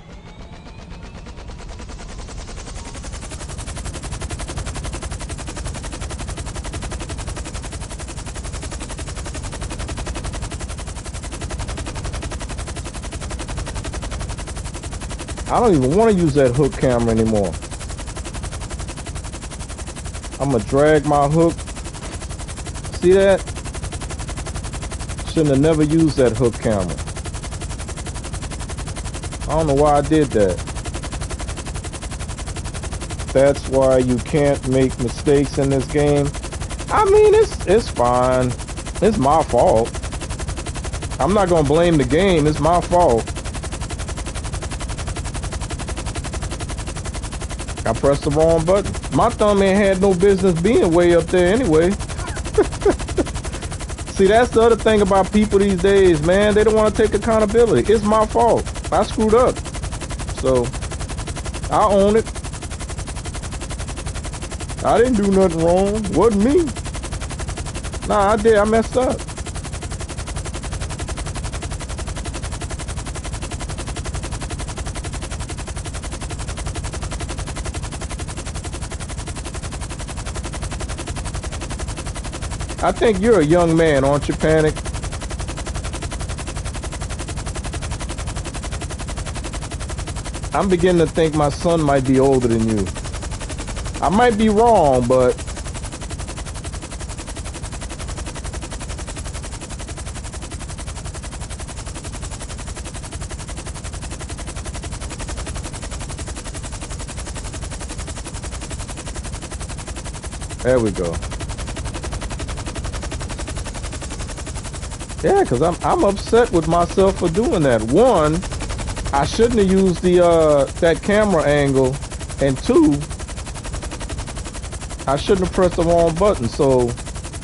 I don't even want to use that hook camera anymore. I'm gonna drag my hook. See that? Shouldn't have never used that hook camera. I don't know why I did that. That's why you can't make mistakes in this game. I mean, it's fine. It's my fault. I'm not gonna blame the game. It's my fault. I pressed the wrong button. My thumb ain't had no business being way up there anyway. See, that's the other thing about people these days, man. They don't want to take accountability. It's my fault. I screwed up. So, I own it. I didn't do nothing wrong. Wasn't me. Nah, I did. I messed up. I think you're a young man, aren't you, Panic? I'm beginning to think my son might be older than you. I might be wrong, but there we go. Yeah, because I'm upset with myself for doing that. One, I shouldn't have used the that camera angle, and 2, I shouldn't have pressed the wrong button. So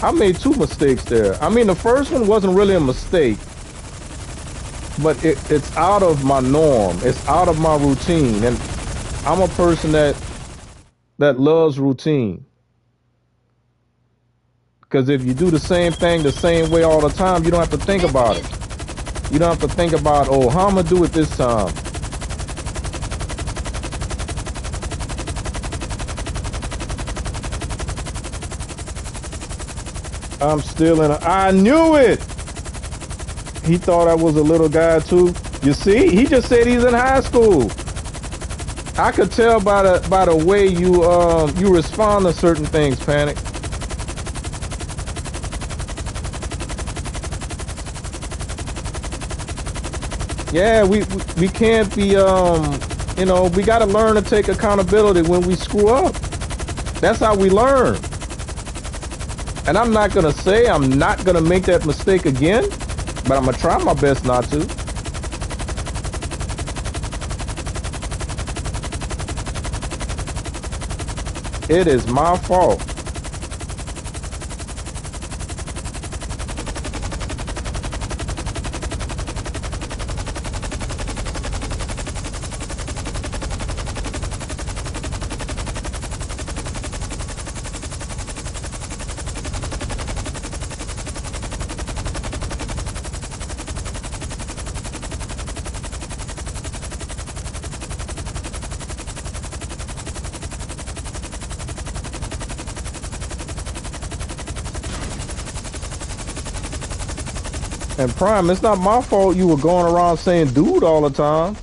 I made 2 mistakes there. I mean, the first one wasn't really a mistake, but it's out of my norm. It's out of my routine, and I'm a person that loves routine. Because if you do the same thing the same way all the time, you don't have to think about it. You don't have to think about, oh, how I'm going to do it this time. I'm still in a... I knew it! He thought I was a little guy, too. You see? He just said he's in high school. I could tell by the way you respond to certain things, Panic. Yeah, we can't be you know, we got to learn to take accountability when we screw up. That's how we learn. And I'm not gonna say I'm not gonna make that mistake again, but I'm gonna try my best not to. It is my fault. And Prime, it's not my fault you were going around saying dude all the time.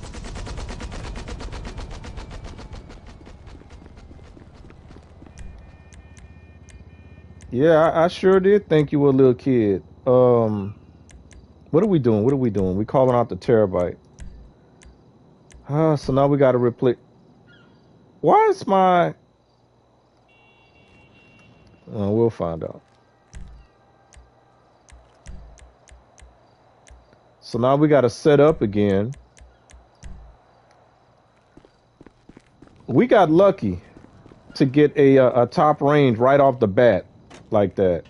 Yeah, I sure did think you were a little kid. What are we doing? What are we doing? We calling out the terabyte. So now we got to replace. Why is my? We'll find out. So now we got to set up again. We got lucky to get a top range right off the bat like that.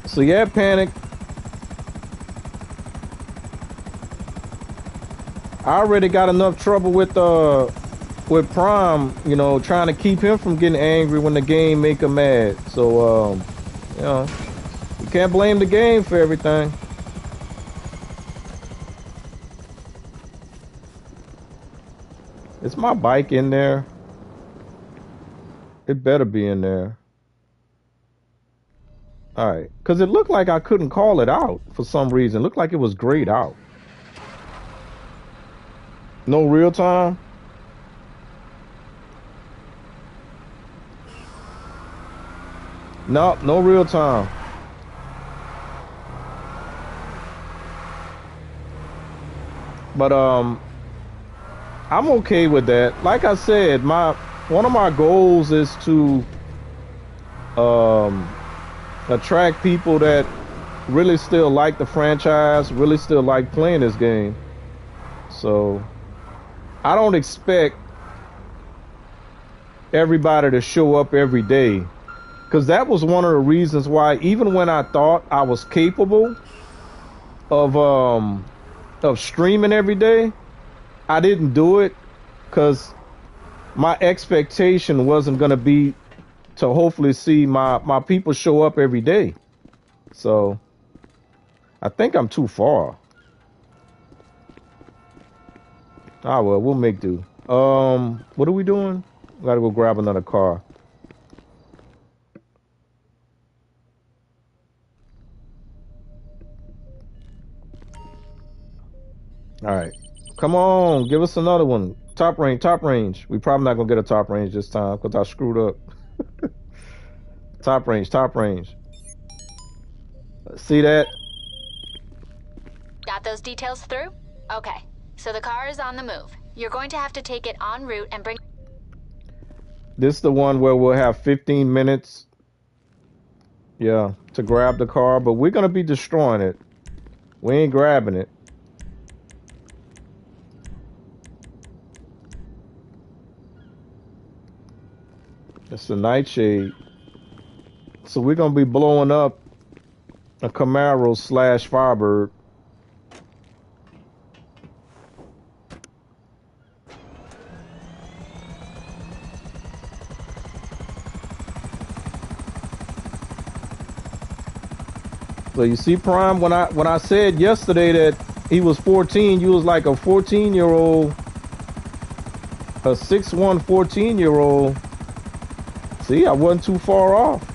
So yeah, Panic. I already got enough trouble with Prime, you know, trying to keep him from getting angry when the game make him mad. So you know, you can't blame the game for everything. Is my bike in there? It better be in there. All right, because it looked like I couldn't call it out for some reason. It looked like it was grayed out. No real time? No, no real time. But I'm okay with that. Like I said, one of my goals is to attract people that really still like the franchise, really still like playing this game. So I don't expect everybody to show up every day, because that was one of the reasons why, even when I thought I was capable of streaming every day, I didn't do it, because my expectation wasn't going to be to hopefully see my people show up every day. So I think I'm too far. Ah, well, we'll make do. What are we doing? We gotta go grab another car. All right, come on, give us another one. Top range, top range. We probably not gonna get a top range this time because I screwed up. Top range, top range. See that? Got those details through? Okay, so the car is on the move. You're going to have to take it en route and bring... This is the one where we'll have 15 minutes, yeah, to grab the car, but we're gonna be destroying it. We ain't grabbing it. It's a nightshade. So we're gonna be blowing up a Camaro / Firebird. So you see, Prime, when I said yesterday that he was 14, you was like a 14-year-old, a 6'1" 14-year-old. See, I wasn't too far off.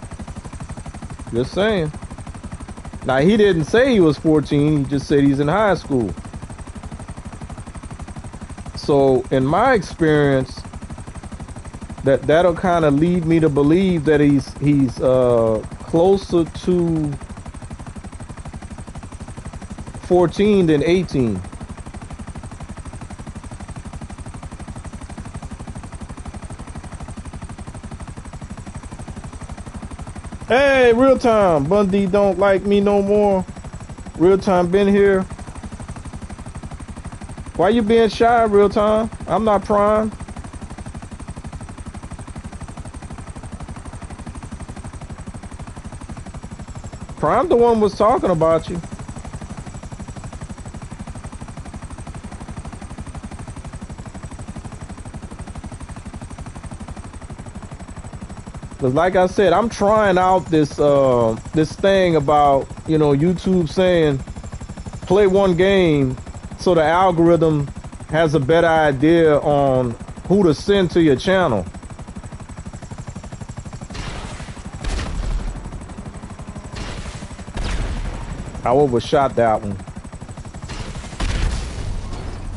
Just saying. Now, he didn't say he was 14. He just said he's in high school. So, in my experience, that'll kind of lead me to believe that he's closer to 14 than 18. Hey, real time. Bundy don't like me no more. Real time been here. Why you being shy, real time? I'm not Prime. Prime the one was talking about you. Cause like I said, I'm trying out this this thing about, you know, YouTube saying play one game so the algorithm has a better idea on who to send to your channel. I overshot that one.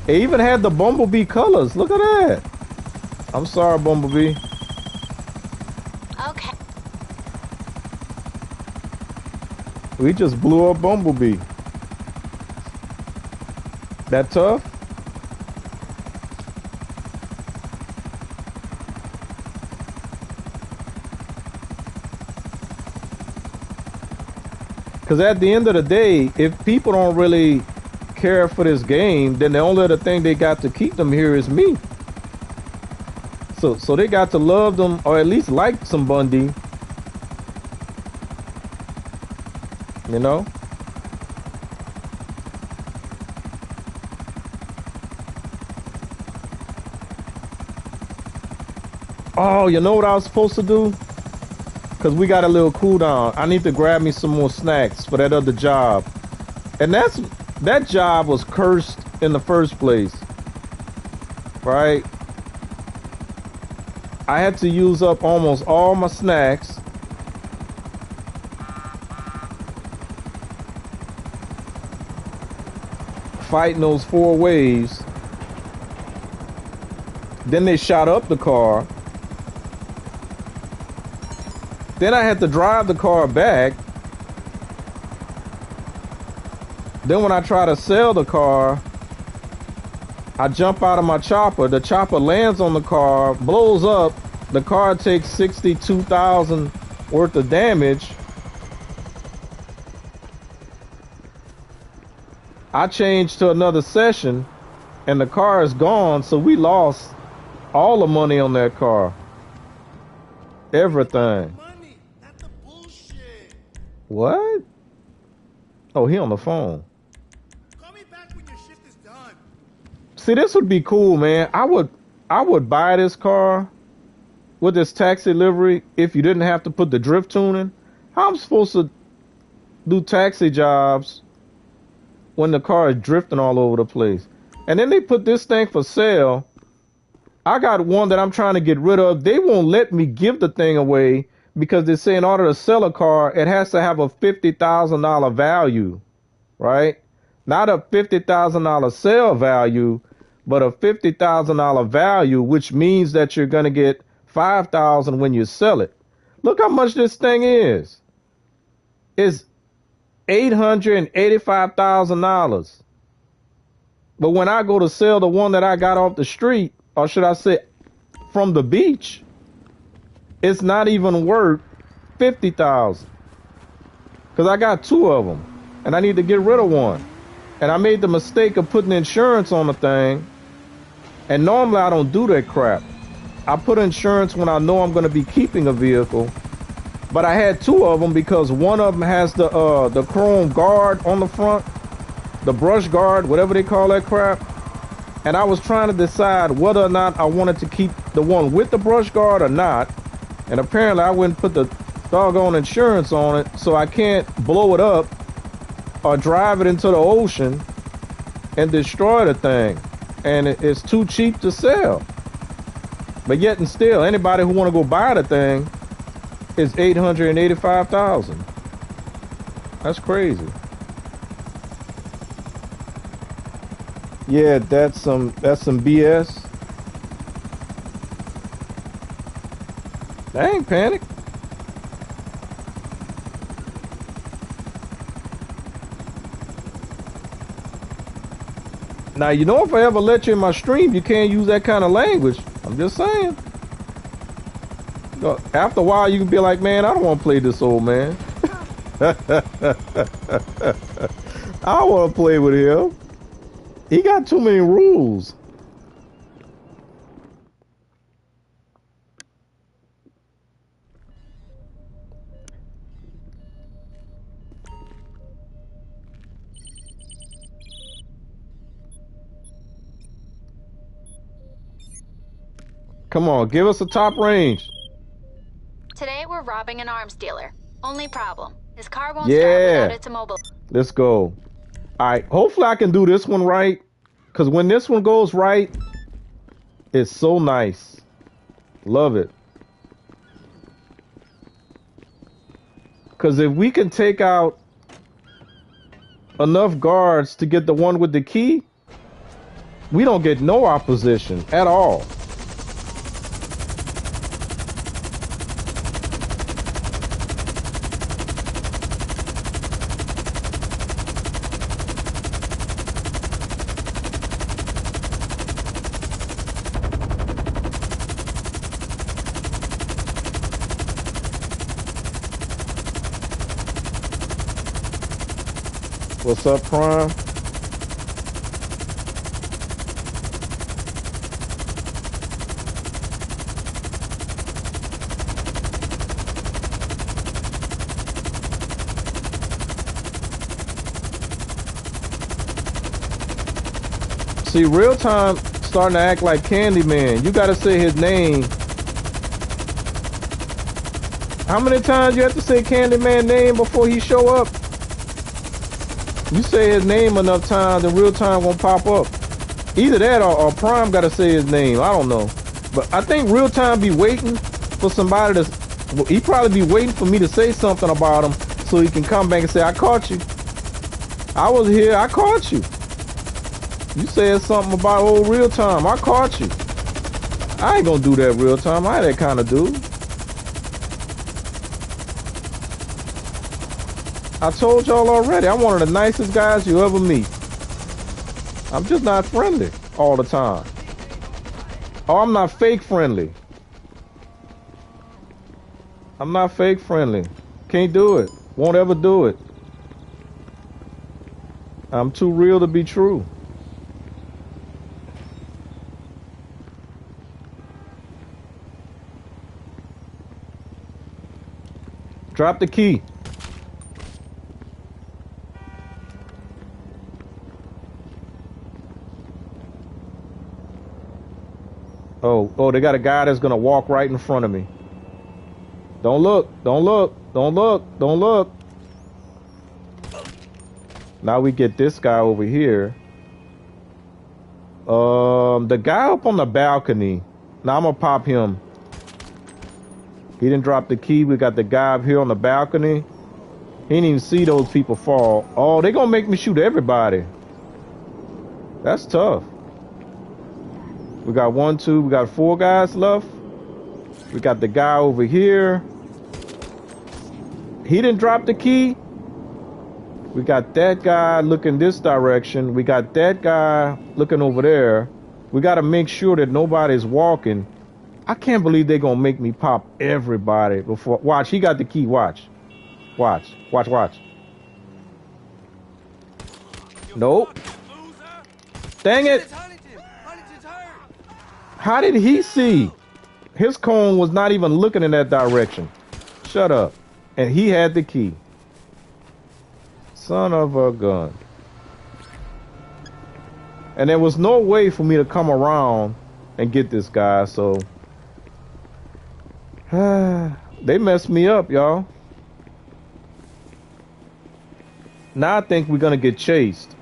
It even had the Bumblebee colors. Look at that. I'm sorry, Bumblebee. Okay. We just blew up Bumblebee. That tough? Because at the end of the day, if people don't really care for this game, then the only other thing they got to keep them here is me. So they got to love them, or at least like some Bundy. You know? Oh, you know what I was supposed to do? Because we got a little cooldown. I need to grab me some more snacks for that other job. And that job was cursed in the first place. Right? I had to use up almost all my snacks. Fighting those 4 waves. Then they shot up the car. Then I had to drive the car back. Then when I try to sell the car, I jump out of my chopper. The chopper lands on the car, blows up. The car takes 62,000 worth of damage. I changed to another session and the car is gone. So we lost all the money on that car. Everything. Money, not the bullshit. What? Oh, he on the phone. Call me back when your shift is done. See, this would be cool, man. I would buy this car with this taxi livery if you didn't have to put the drift tuning. How am I supposed to do taxi jobs when the car is drifting all over the place? And then they put this thing for sale. I got one that I'm trying to get rid of. They won't let me give the thing away because they say in order to sell a car, it has to have a $50,000 value, right? Not a $50,000 sale value, but a $50,000 value, which means that you're going to get $5,000 when you sell it. Look how much this thing is. It's $885,000. But when I go to sell the one that I got off the street, or should I say from the beach, it's not even worth $50,000. Because I got 2 of them and I need to get rid of one. And I made the mistake of putting insurance on the thing. And normally I don't do that crap. I put insurance when I know I'm going to be keeping a vehicle. But I had 2 of them because one of them has the chrome guard on the front, the brush guard, whatever they call that crap. And I was trying to decide whether or not I wanted to keep the one with the brush guard or not. And apparently I wouldn't put the doggone insurance on it, so I can't blow it up or drive it into the ocean and destroy the thing. And it's too cheap to sell. But yet and still, anybody who want to go buy the thing is $885,000. That's crazy. Yeah, that's some BS. Dang, Panic. Now you know if I ever let you in my stream, you can't use that kind of language. I'm just saying. After a while, you can be like, man, I don't want to play this old man. I don't want to play with him. He got too many rules. Come on, give us a top range. Today we're robbing an arms dealer. Only problem, his car won't start Yeah. without its immobilizer. Let's go. All right. Hopefully I can do this one right. Because when this one goes right, it's so nice. Love it. Because if we can take out enough guards to get the one with the key, we don't get no opposition at all. What's up, Prime? See, real time starting to act like Candyman. You gotta say his name. How many times you have to say Candyman name before he show up? You say his name enough times, and real time gonna pop up. Either that or Prime gotta say his name. I don't know. But I think real time be waiting for somebody to. Well, he probably be waiting for me to say something about him so he can come back and say, I caught you. I was here, I caught you. You said something about old real time. I caught you. I ain't gonna do that real time. I ain't that kind of dude. I told y'all already, I'm one of the nicest guys you ever meet. I'm just not friendly all the time. Oh, I'm not fake friendly. I'm not fake friendly. Can't do it. Won't ever do it. I'm too real to be true. Drop the key. Oh, they got a guy that's gonna walk right in front of me. Don't look, don't look, don't look, don't look. Now we get this guy over here. The guy up on the balcony. Now I'm gonna pop him. He didn't drop the key. We got the guy up here on the balcony. He didn't even see those people fall. Oh, they gonna make me shoot everybody. That's tough. We got 1, 2, we got 4 guys left. We got the guy over here. He didn't drop the key. We got that guy looking this direction. We got that guy looking over there. We got to make sure that nobody's walking. I can't believe they're going to make me pop everybody before. Watch, he got the key. Watch. Watch. Watch, watch. Nope. Dang it. How did he see? His cone was not even looking in that direction. Shut up. And he had the key. Son of a gun. And there was no way for me to come around and get this guy, so they messed me up, y'all. Now I think we're gonna get chased.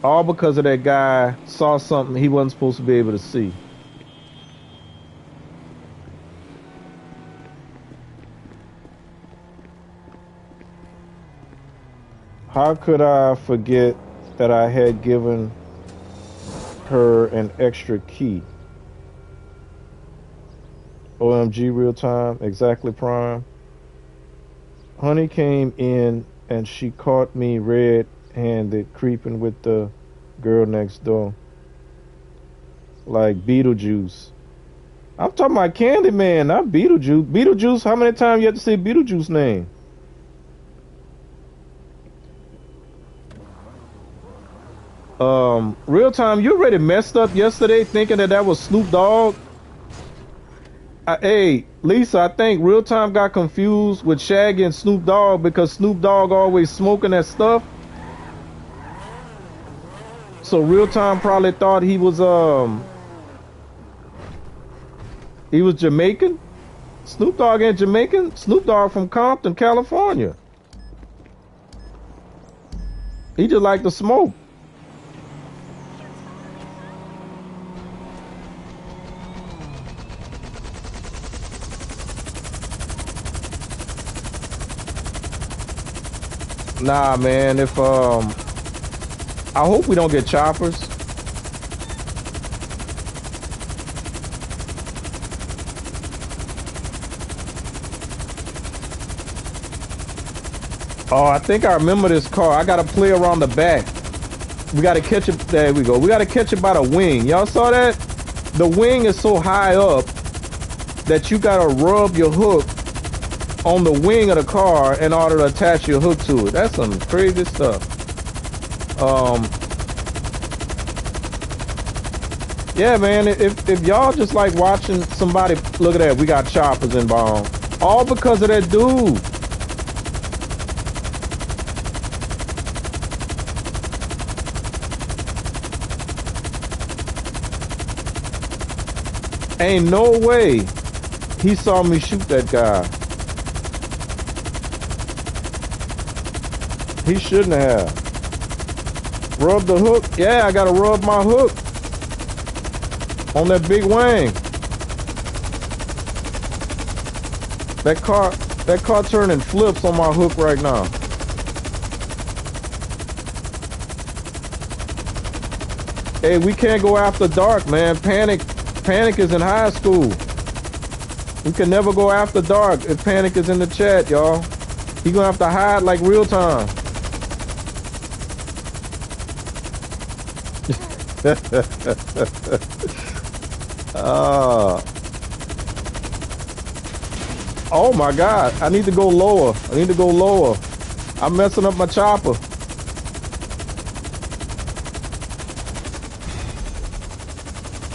All because of that guy saw something he wasn't supposed to be able to see. How could I forget that I had given her an extra key? OMG, real time, exactly prime. Honey came in and she caught me red handed creeping with the girl next door. Like Beetlejuice. I'm talking about Candyman, not Beetlejuice. Beetlejuice, how many times you have to say Beetlejuice name? Real time, you already messed up yesterday thinking that was Snoop Dogg. Hey, Lisa, I think real time got confused with Shaggy and Snoop Dogg because Snoop Dogg always smoking that stuff. So real time probably thought he was Jamaican. Snoop Dogg ain't Jamaican. Snoop Dogg from Compton, California. He just like to smoke. Nah, man. If I hope we don't get choppers. Oh, I think I remember this car. I gotta play around the back. We gotta catch it. There we go. We gotta catch it by the wing. Y'all saw that? The wing is so high up that you gotta rub your hook on the wing of the car in order to attach your hook to it. That's some crazy stuff. Yeah, man. If y'all just like watching somebody, look at that. We got choppers inbound. All because of that dude. Ain't no way he saw me shoot that guy. He shouldn't have. Rub the hook. Yeah, I gotta rub my hook on that big wing. That car turning flips on my hook right now. Hey, we can't go after dark, man. Panic is in high school. We can never go after dark if Panic is in the chat, y'all. He gonna have to hide like real time. Oh my God. I need to go lower. I'm messing up my chopper.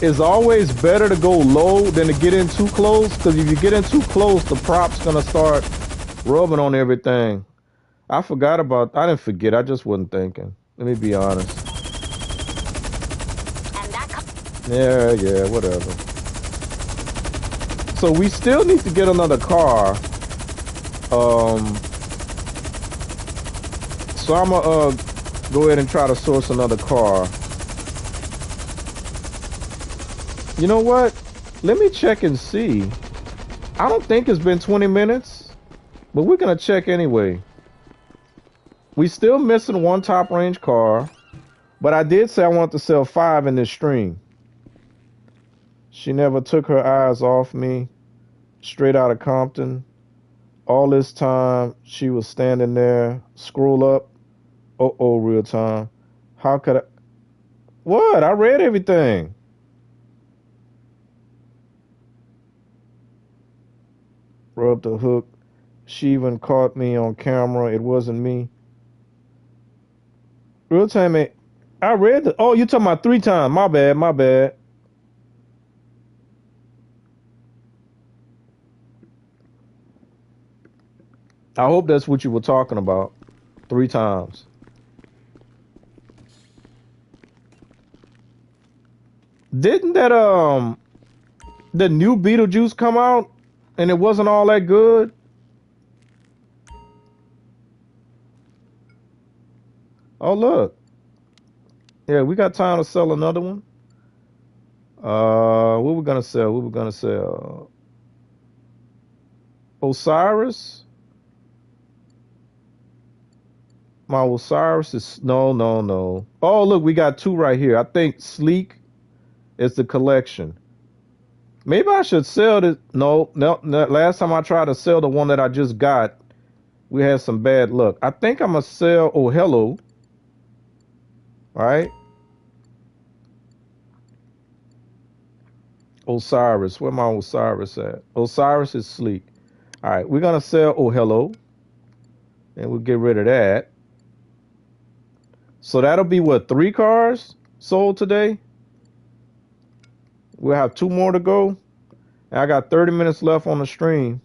It's always better to go low than to get in too close, because if you get in too close, the prop's gonna start rubbing on everything. I didn't forget, I just wasn't thinking. Let me be honest. Yeah, whatever. So we still need to get another car. So I'm gonna go ahead and try to source another car. You know what? Let me check and see. I don't think it's been 20 minutes, but we're gonna check anyway. We still missing one top range car, but I did say I want to sell 5 in this stream. She never took her eyes off me. Straight out of Compton. All this time she was standing there. Scroll up. Oh, real time. How could I? What? I read everything. Rubbed the hook. She even caught me on camera. It wasn't me. Real time, man. I read the. Oh, you talking about 3 times? My bad. I hope that's what you were talking about. 3 times. Didn't that the new Beetlejuice come out and it wasn't all that good? Oh look. Yeah, we got time to sell another one. What we gonna sell? Osiris. my Osiris is no, no, no. Oh, look, we got two right here. I think Sleek is the collection. Maybe I should sell this. No, no, no. Last time I tried to sell the one that I just got, we had some bad luck. I think I'm gonna sell. Oh, hello. All right. Osiris. Where my Osiris at? Osiris is Sleek. All right. We're gonna sell. Oh, hello. And we'll get rid of that. So that'll be what, 3 cars sold today? We'll have 2 more to go. And I got 30 minutes left on the stream.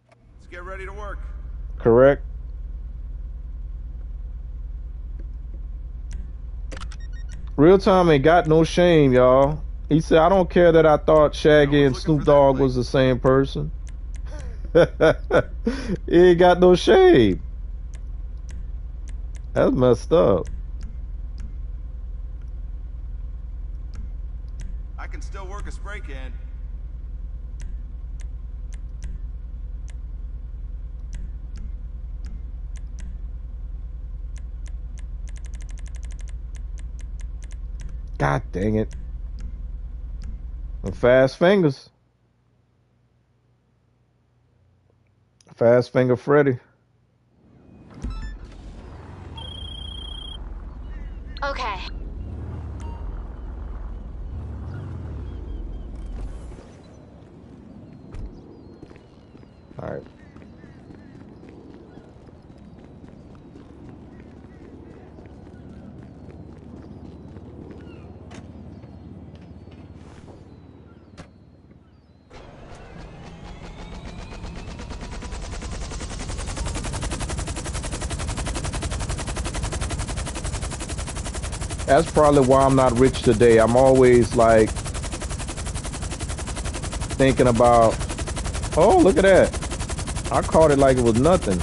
Let's get ready to work. Correct? Real Time ain't got no shame, y'all. He said, I don't care that I thought Shaggy and Snoop Dogg was the same person. He ain't got no shame. That's messed up. I can still work a spray can. God dang it. And fast fingers. Fast finger Freddy. Okay. All right. That's probably why I'm not rich today. I'm always like thinking about, oh, look at that. I caught it like it was nothing.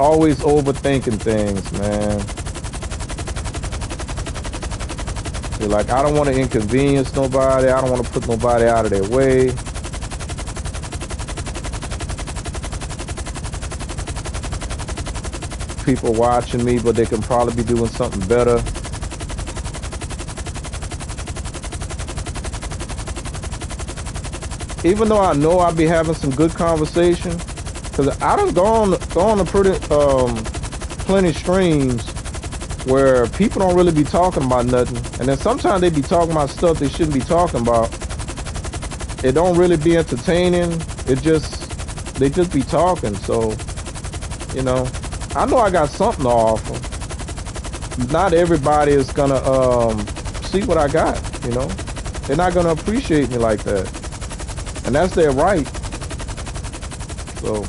Always overthinking things, man. You're like, I don't want to inconvenience nobody. I don't want to put nobody out of their way. People watching me, but they can probably be doing something better. Even though I know I'll be having some good conversation, because I done gone to pretty plenty streams where people don't really be talking about nothing, and then sometimes they be talking about stuff they shouldn't be talking about. It don't really be entertaining. They just be talking. So, you know, I know I got something to offer. Not everybody is gonna see what I got. You know, they're not gonna appreciate me like that. And that's their right. So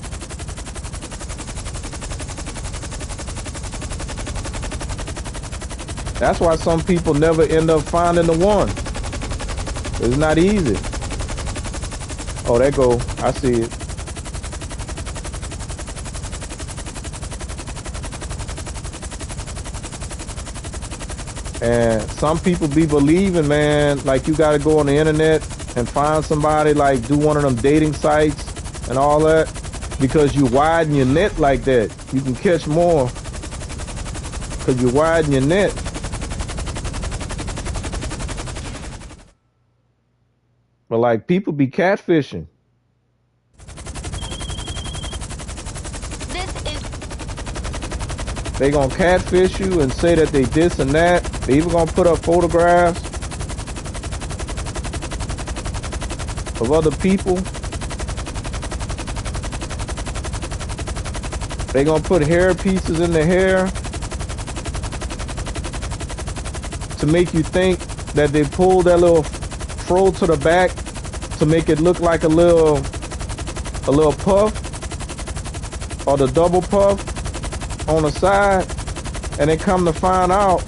that's why some people never end up finding the one. It's not easy. Oh, there go. I see it. And some people be believing, man, like you got to go on the internet and find somebody, like do one of them dating sites and all that, because you widen your net like that. You can catch more because you widen your net. But like people be catfishing. They gonna catfish you and say that they this and that. They even gonna put up photographs of other people. They gonna put hair pieces in the hair to make you think that they pulled that little fro to the back to make it look like a little puff, or the double puff on the side, and they come to find out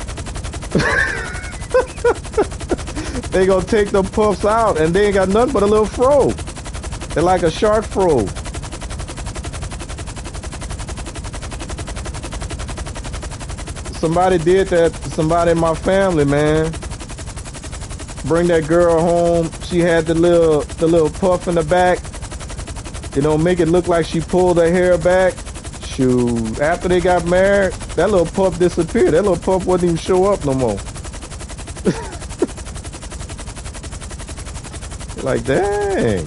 they gonna take the puffs out and they ain't got nothing but a little fro. They're like a shark fro. Somebody did that to somebody in my family, man. Bring that girl home. She had the little puff in the back. You know, make it look like she pulled her hair back. Shoot, after they got married, that little pup disappeared. That little pup wouldn't even show up no more. Like, dang.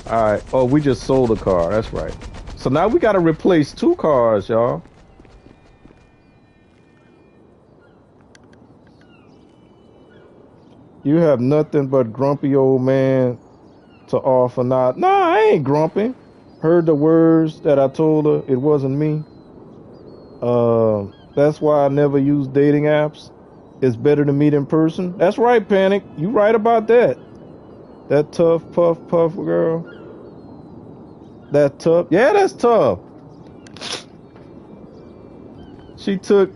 All right. Oh, we just sold a car. That's right. So now we got to replace 2 cars, y'all. You have nothing but grumpy old man to offer now. Nah, I ain't grumpy. Heard the words that I told her. It wasn't me. That's why I never use dating apps. It's better to meet in person. That's right, Panic. You right about that. That tough puff girl. That tough. Yeah, that's tough. She took.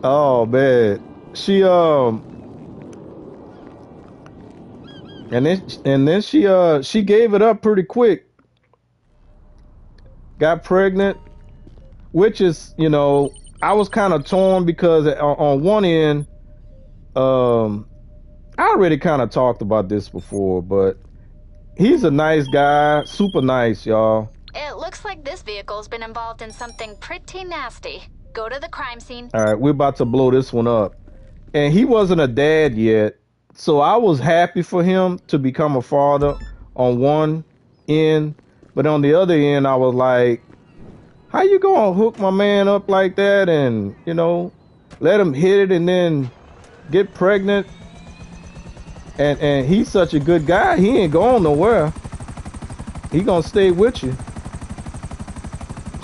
Oh man. She and then she gave it up pretty quick. Got pregnant, which is, you know, I was kind of torn because on one end, I already kind of talked about this before, but he's a nice guy, super nice, y'all. It looks like this vehicle's been involved in something pretty nasty. Go to the crime scene. All right, we're about to blow this one up. And he wasn't a dad yet, so I was happy for him to become a father on one end, but on the other end, I was like, how you gonna hook my man up like that and, you know, let him hit it and then get pregnant? And he's such a good guy, he ain't going nowhere. He gonna stay with you.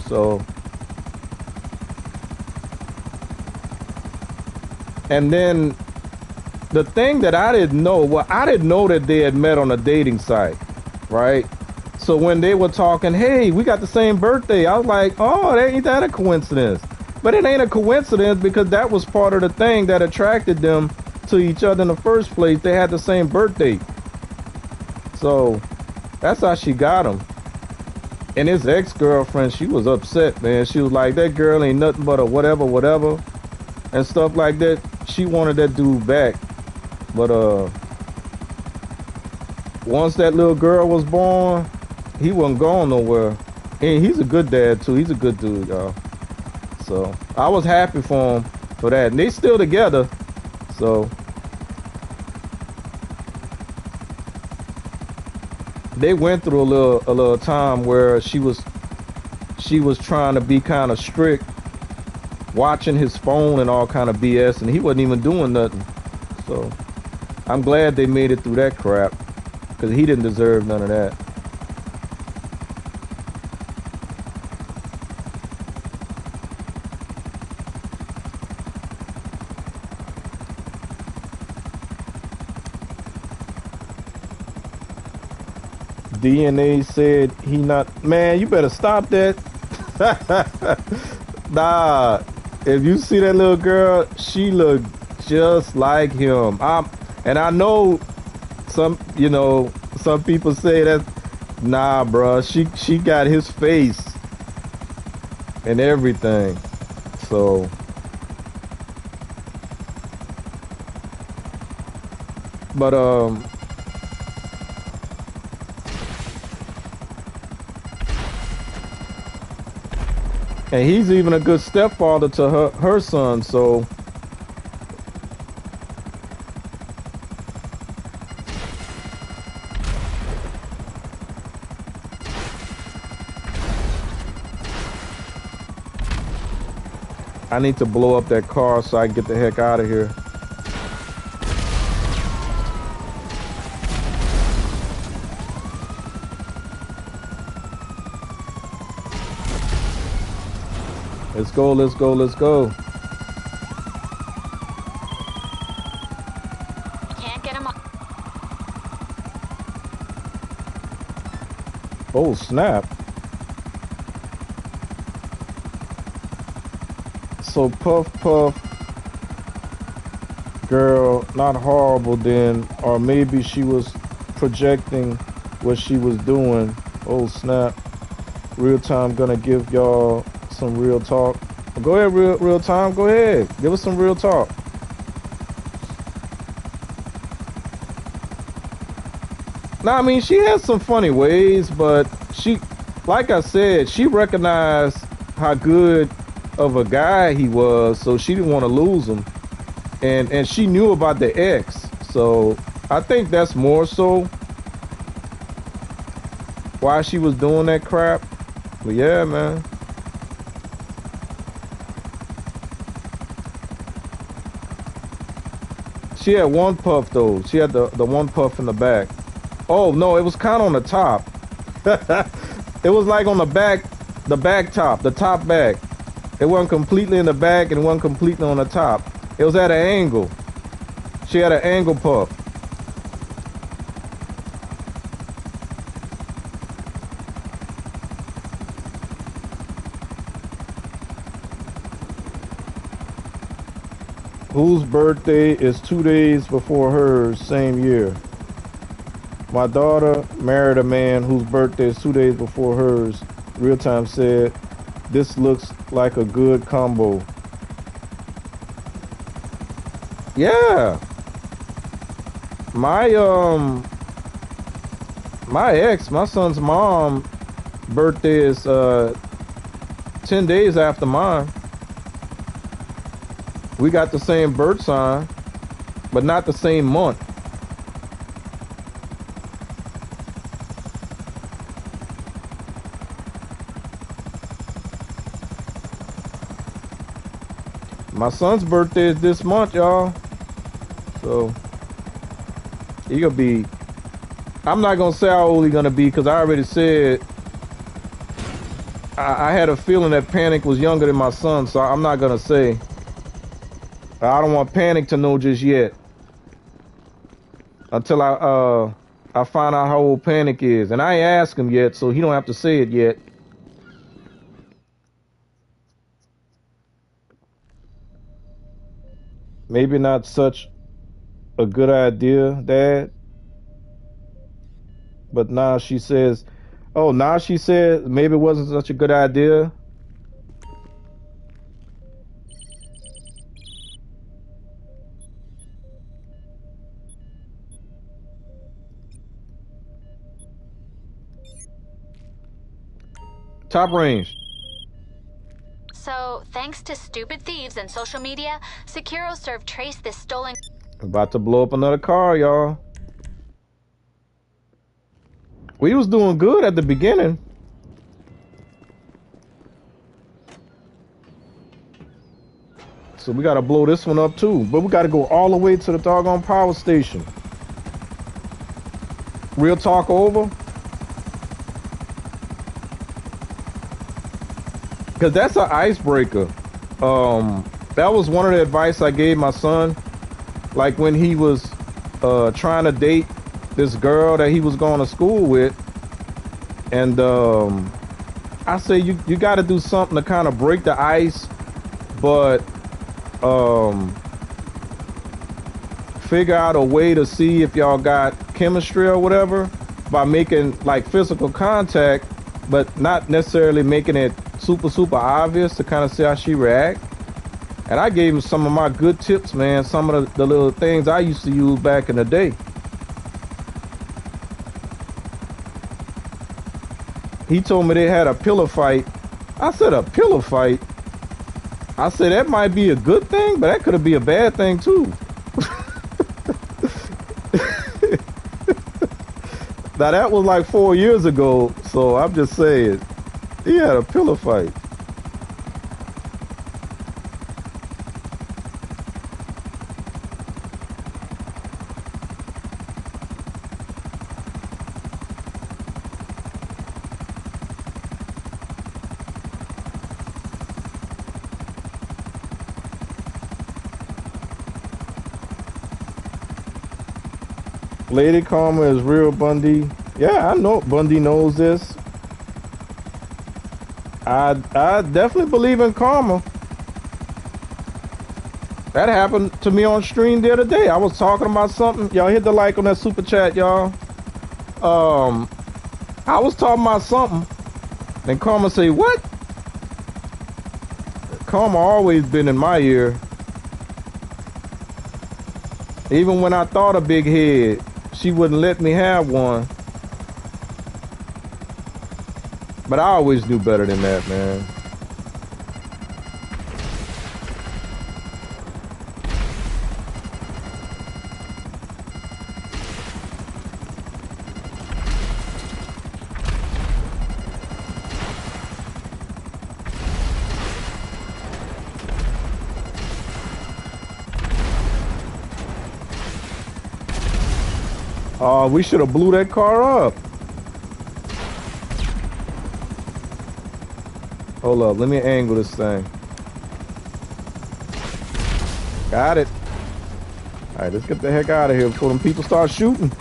So, and then the thing that I didn't know, well, I didn't know that they had met on a dating site, right? So when they were talking, hey, we got the same birthday, I was like, oh, ain't that a coincidence? But it ain't a coincidence because that was part of the thing that attracted them to each other in the first place. They had the same birthday. So that's how she got him. And his ex-girlfriend, she was upset, man. She was like, that girl ain't nothing but a whatever, and stuff like that. She wanted that dude back. But once that little girl was born, he wasn't going nowhere. And he's a good dad too. He's a good dude, y'all. So I was happy for him for that. And they still together. So they went through a little time where she was trying to be kind of strict, watching his phone and all kind of BS, and he wasn't even doing nothing. So I'm glad they made it through that crap, because he didn't deserve none of that. DNA said he not. Man, you better stop that. Nah, if you see that little girl, she looked just like him. And I know some people say that. Nah, bruh, she got his face and everything. So but and he's even a good stepfather to her son, so I need to blow up that car so I can get the heck out of here. Let's go, let's go, let's go. Can't get him up. Oh, snap. So Puff girl, not horrible then, or maybe she was projecting what she was doing. Oh, snap. Real time gonna give y'all some real talk. Go ahead, real time. Go ahead. Give us some real talk. Now, I mean, she has some funny ways, but she, like I said, she recognized how good of a guy he was, so she didn't want to lose him. And she knew about the ex, so I think that's more so why she was doing that crap. But yeah, man. She had one puff though. She had the one puff in the back. Oh no, it was kind of on the top. It was like on the back top, the top back. It wasn't completely in the back and it wasn't completely on the top. It was at an angle. She had an angle puff. Whose birthday is 2 days before hers, same year? My daughter married a man whose birthday is 2 days before hers. Real Time said, this looks like a good combo. Yeah. My my ex, my son's mom birthday is 10 days after mine. We got the same birth sign, but not the same month. My son's birthday is this month, y'all. So he gonna be, I'm not gonna say how old he gonna be because I already said I had a feeling that Panic was younger than my son, so I'm not gonna say. I don't want Panic to know just yet until I find out how old Panic is, and I ain't asked him yet, so he don't have to say it yet. Maybe not such a good idea, Dad. But now she says, oh, now she said maybe it wasn't such a good idea. Top range. So, thanks to stupid thieves and social media, Securo Serve traced this stolen... About to blow up another car, y'all. We was doing good at the beginning. So we gotta blow this one up too. But we gotta go all the way to the doggone power station. Real talk over. Cause that's an icebreaker. That was one of the advice I gave my son. Like when he was trying to date this girl that he was going to school with. And I say you gotta do something to kind of break the ice, but figure out a way to see if y'all got chemistry or whatever by making like physical contact, but not necessarily making it super obvious to kind of see how she react. And I gave him some of my good tips, man, some of the little things I used to use back in the day. He told me they had a pillow fight. I said, a pillow fight? I said, that might be a good thing, but that could be a bad thing too. Now that was like 4 years ago, so I'm just saying, he had a pillow fight. Lady Karma is real, Bundy. Yeah, I know Bundy knows this. I definitely believe in karma. That happened to me on stream the other day. I was talking about something. Y'all hit the like on that super chat, y'all. I was talking about something, and Karma say, what? Karma always been in my ear. Even when I thought a big head, she wouldn't let me have one. But I always knew better than that, man. We should have blew that car up. Hold up, let me angle this thing. Got it. All right, let's get the heck out of here before them people start shooting.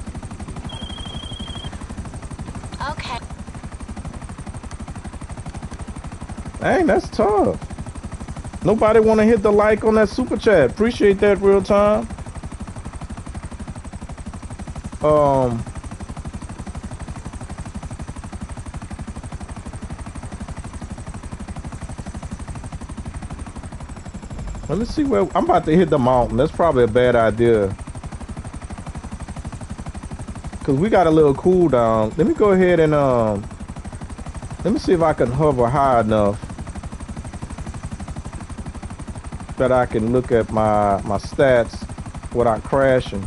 Okay. Dang, that's tough. Nobody want to hit the like on that super chat. Appreciate that, real time. Let me see where I'm about to hit the mountain. That's probably a bad idea. Cause we got a little cooldown. Let me go ahead and let me see if I can hover high enough that I can look at my stats without crashing.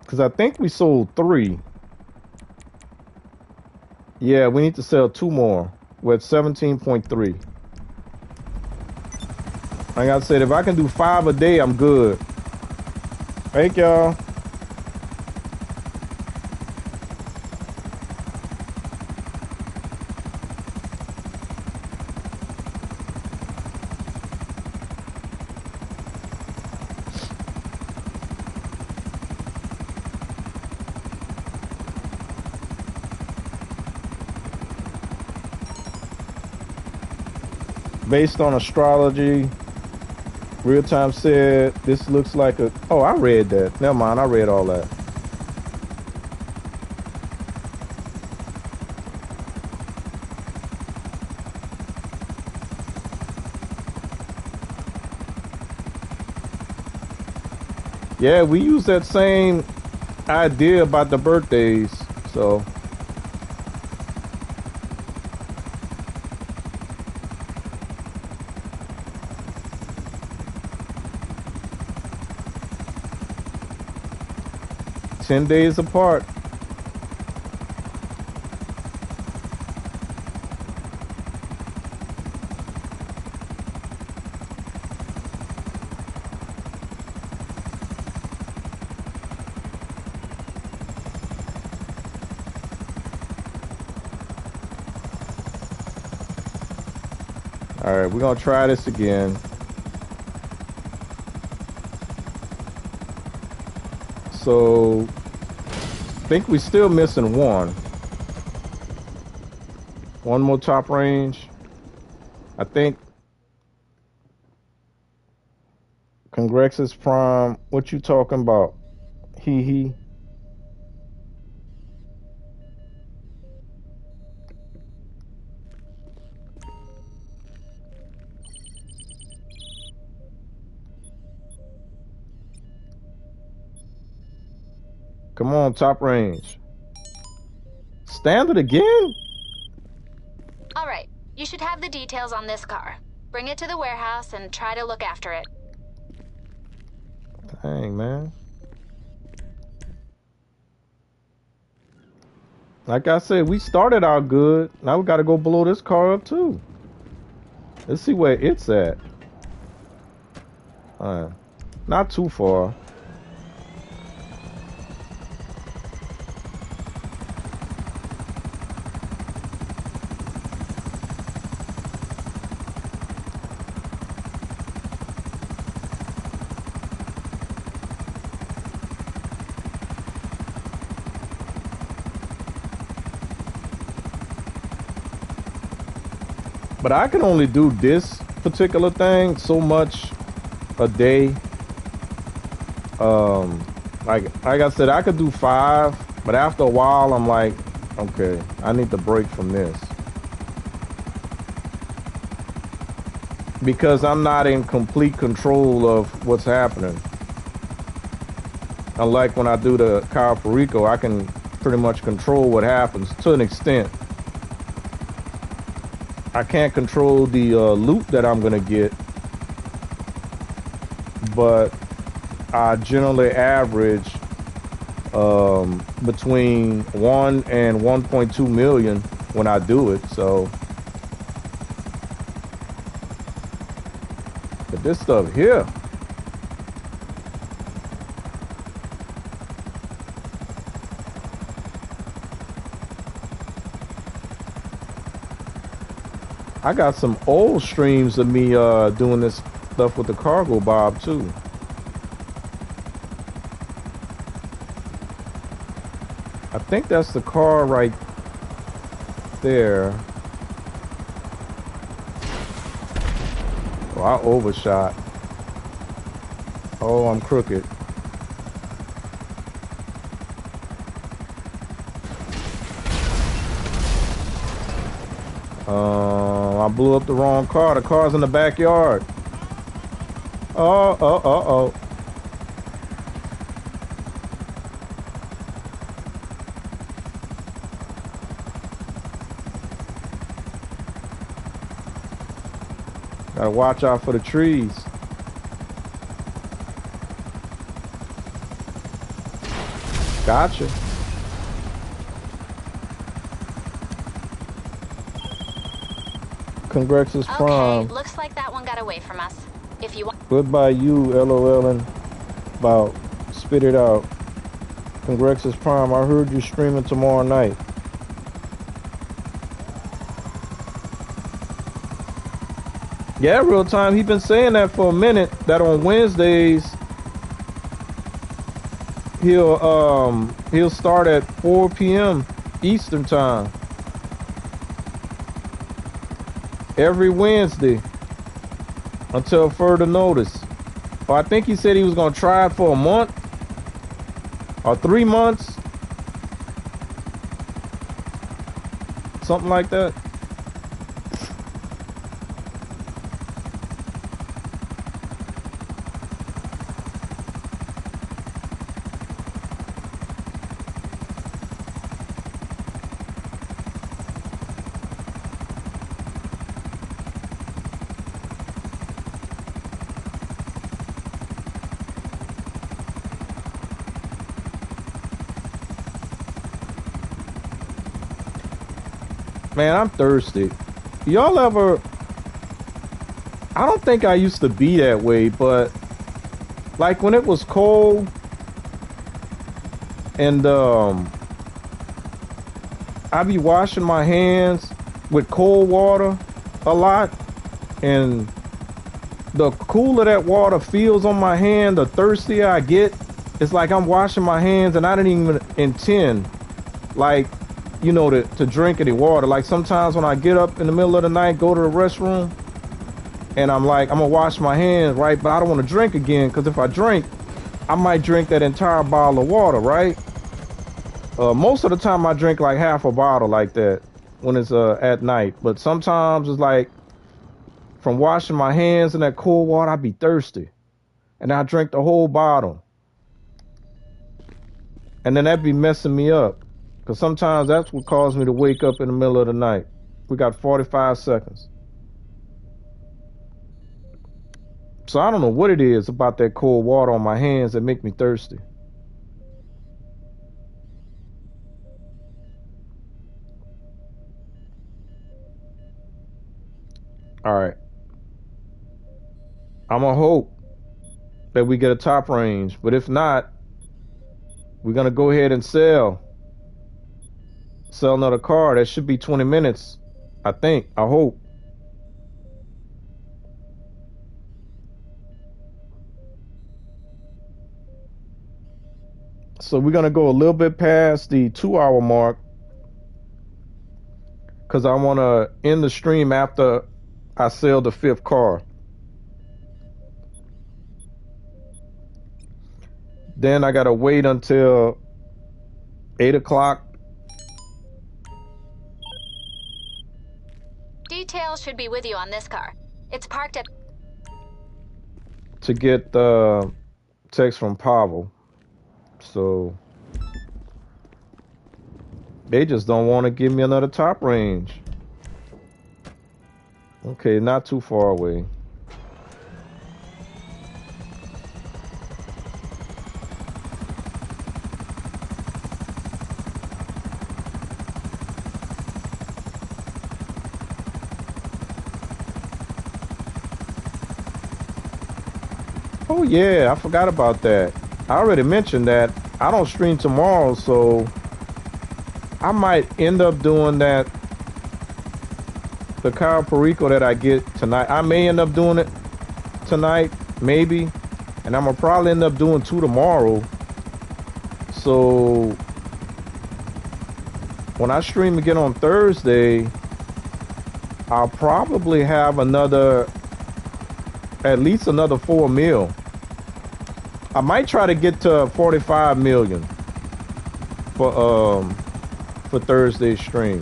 Cause I think we sold 3. Yeah, we need to sell 2 more. We're at 17.3. Like I said, if I can do 5 a day, I'm good. Thank y'all. Based on astrology, real time said this looks like a. Oh, I read that. Never mind, I read all that. Yeah, we use that same idea about the birthdays, so. Ten days apart. All right, we're gonna try this again. So, I think we're still missing 1. 1 more top range. I think Congrex's Prime. What you talking about? Hee. Come on, top range. Standard again? All right. You should have the details on this car. Bring it to the warehouse and try to look after it. Dang, man. Like I said, we started out good. Now we got to go blow this car up too. Let's see where it's at. Not too far. But I can only do this particular thing so much a day. Like I said, I could do 5, but after a while, I'm like, okay, I need to break from this. because I'm not in complete control of what's happening. Unlike when I do the Cayo Perico, I can pretty much control what happens to an extent. I can't control the loot that I'm gonna get, but I generally average between 1 and 1.2 million when I do it. So, but this stuff here, I got some old streams of me doing this stuff with the cargo bob too. I think that's the car right there. Oh, I overshot. Oh, I'm crooked. I blew up the wrong car. The car's in the backyard. Oh. Gotta watch out for the trees. Gotcha. Congrats is Prime. Okay, looks like that one got away from us. If you want. Goodbye you, LOL, and about spit it out. Congrats is Prime. I heard you streaming tomorrow night. Yeah, real time. He been saying that for a minute. That on Wednesdays he'll start at 4 p.m. Eastern time. Every Wednesday until further notice. But I think he said he was gonna try it for a month or 3 months. Something like that. Man, I'm thirsty. Y'all ever... I don't think I used to be that way, but like when it was cold and I be washing my hands with cold water a lot, and the cooler that water feels on my hand, the thirstier I get. It's like I'm washing my hands and I didn't even intend, like, you know, to drink any water. Like sometimes when I get up in the middle of the night, go to the restroom, and I'm like, I'm gonna wash my hands, right? But I don't want to drink again, because if I drink, I might drink that entire bottle of water, right? Most of the time I drink like half a bottle like that when it's at night. But sometimes it's like from washing my hands in that cold water, I be thirsty, and I drink the whole bottle, and then that be messing me up. Because sometimes that's what caused me to wake up in the middle of the night. We got 45 seconds. So I don't know what it is about that cold water on my hands that make me thirsty. All right. I'm going to hope that we get a top range. But if not, we're going to go ahead and sell another car. That should be 20 minutes, I think. I hope. So we're going to go a little bit past the 2-hour mark, because I want to end the stream after I sell the 5th car. Then I got to wait until 8 o'clock. Details should be with you on this car. It's parked at... To get the text from Pavel. So they just don't want to give me another top range. Okay, not too far away. Oh yeah, I forgot about that. I already mentioned that I don't stream tomorrow, so I might end up doing that. The Cayo Perico that I get tonight, I may end up doing it tonight, maybe, and I'm gonna probably end up doing 2 tomorrow. So when I stream again on Thursday, I'll probably have at least another 4 mil. I might try to get to 45 million for Thursday's stream.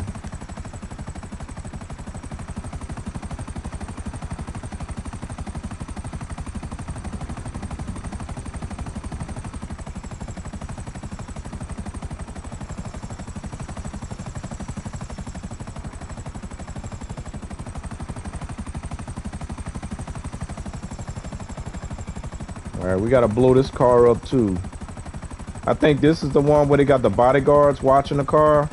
All right, we got to blow this car up too. I think this is the one where they got the bodyguards watching the car.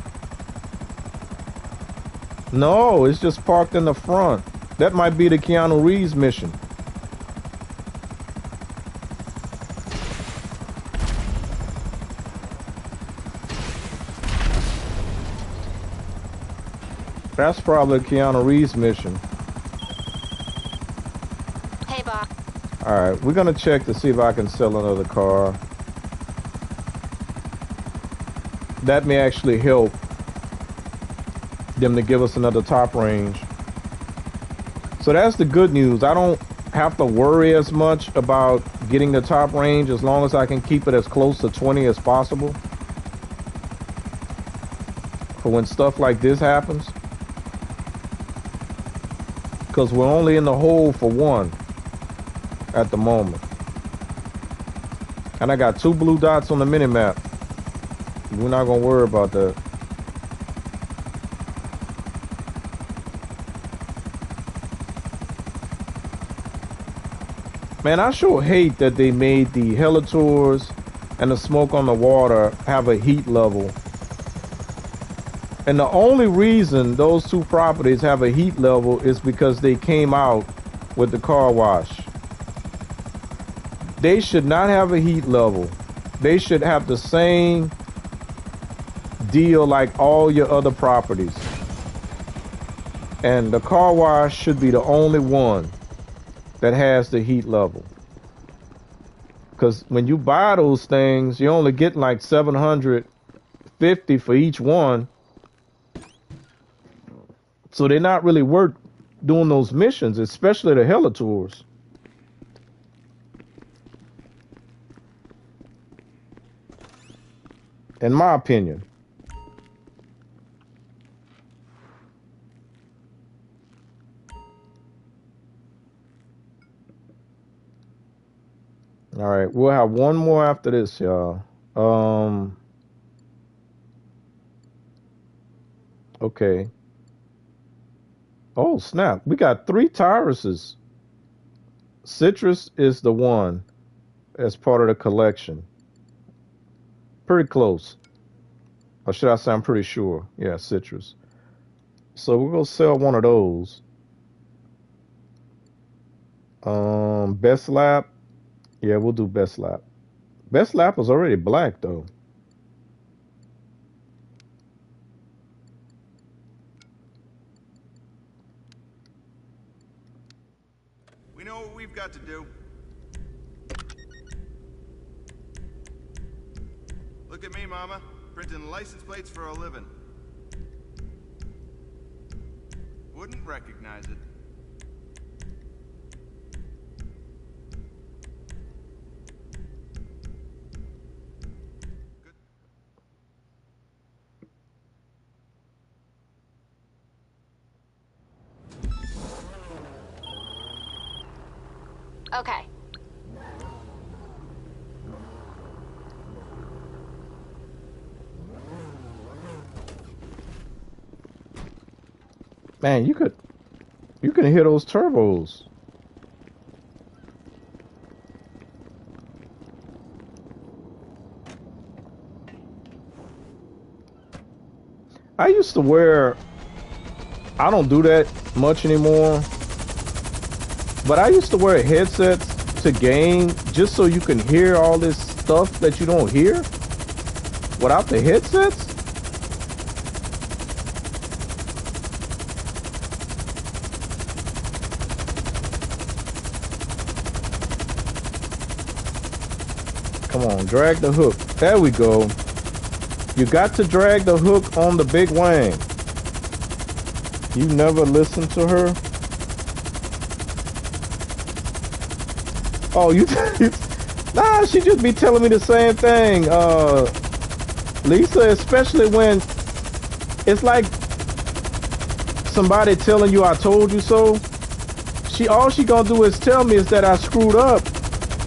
No, it's just parked in the front. That might be the Keanu Reeves mission. That's probably a Keanu Reeves mission. Hey, Bob. All right, we're gonna check to see if I can sell another car. That may actually help them to give us another top range. So that's the good news. I don't have to worry as much about getting the top range as long as I can keep it as close to 20 as possible for when stuff like this happens. Because we're only in the hole for 1 at the moment. And I got 2 blue dots on the minimap. We're not gonna worry about that. Man, I sure hate that they made the helitours and the smoke on the water have a heat level. And the only reason those 2 properties have a heat level is because they came out with the car wash. They should not have a heat level. They should have the same deal like all your other properties. And the car wash should be the only one that has the heat level. Because when you buy those things, you only get like 750 for each one. So they're not really worth doing those missions, especially the helitours. In my opinion. All right, we'll have one more after this, y'all. Okay. Oh, snap. We got 3 Tyruses. Citrus is the one as part of the collection. Pretty close. Or should I say I'm pretty sure? Yeah, citrus. So we're going to sell one of those. Best lap. Yeah, we'll do best lap. Best lap was already black, though. We know what we've got to do. Look at me, Mama. Printing license plates for a living. Wouldn't recognize it. Okay. Man, you can hear those turbos. I used to wear, I don't do that much anymore, but I used to wear headsets to game just so you can hear all this stuff that you don't hear without the headsets. Come on, drag the hook. There we go. You got to drag the hook on the big wang. You never listen to her? Oh, you nah, she just be telling me the same thing. Lisa, especially when it's like somebody telling you I told you so. All she gonna do is tell me is that I screwed up.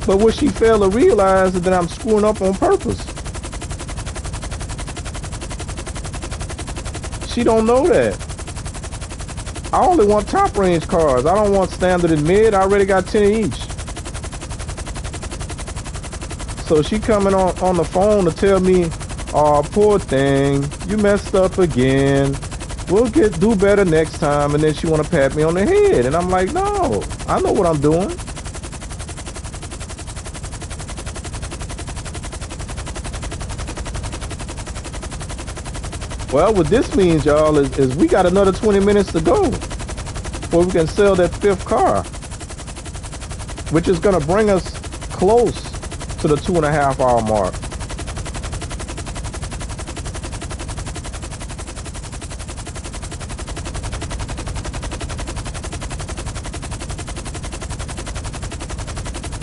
But what she failed to realize is that I'm screwing up on purpose. She don't know that. I only want top range cars. I don't want standard and mid. I already got 10 each. So she coming on the phone to tell me, oh, poor thing, you messed up again. We'll do better next time. And then she want to pat me on the head. And I'm like, no, I know what I'm doing. Well, what this means, y'all, is we got another 20 minutes to go before we can sell that fifth car, which is going to bring us close to the 2.5 hour mark.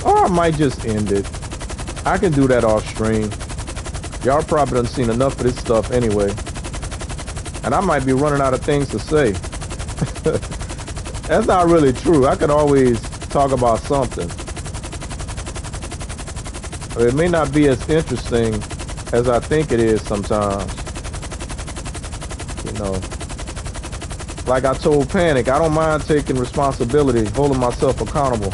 Or I might just end it. I can do that off stream. Y'all probably done seen enough of this stuff anyway. And I might be running out of things to say. That's not really true. I could always talk about something. It may not be as interesting as I think it is sometimes. You know, like I told Panic, I don't mind taking responsibility, holding myself accountable.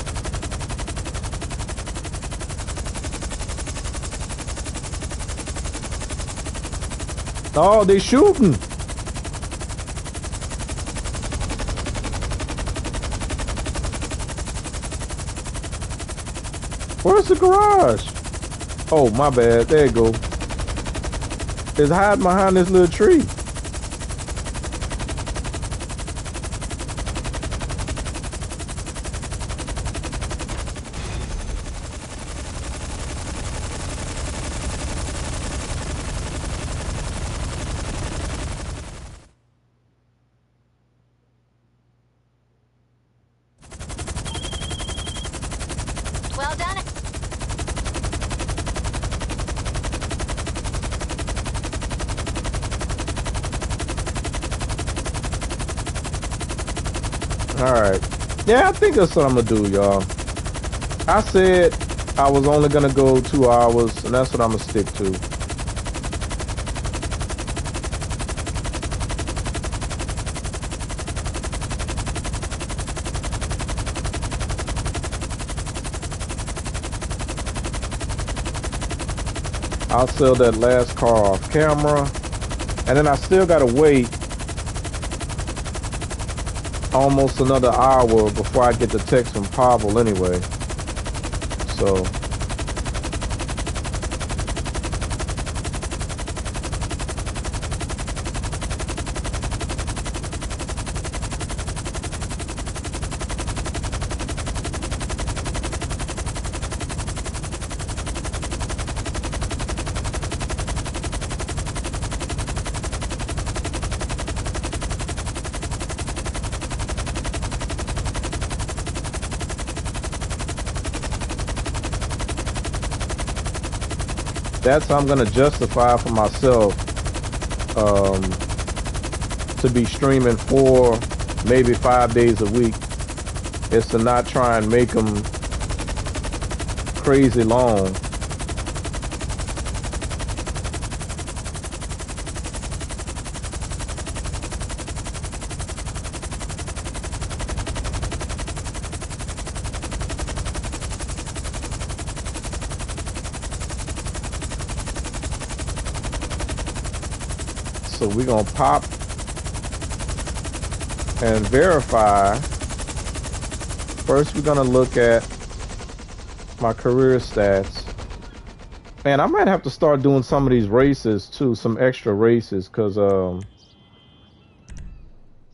Oh, they shooting. Where's the garage? Oh, my bad. There you go. It's hiding behind this little tree. Well done. All right. Yeah, I think that's what I'm gonna do, y'all. I said I was only gonna go 2 hours, and that's what I'm gonna stick to. I'll sell that last car off camera, and then I still gotta wait almost another hour before I get the text from Pavel anyway. So that's how I'm gonna justify for myself to be streaming 4, maybe 5 days a week, is to not try and make them crazy long. So we're gonna pop and verify. First, we're gonna look at my career stats. Man, I might have to start doing some of these races too, some extra races, cause I'm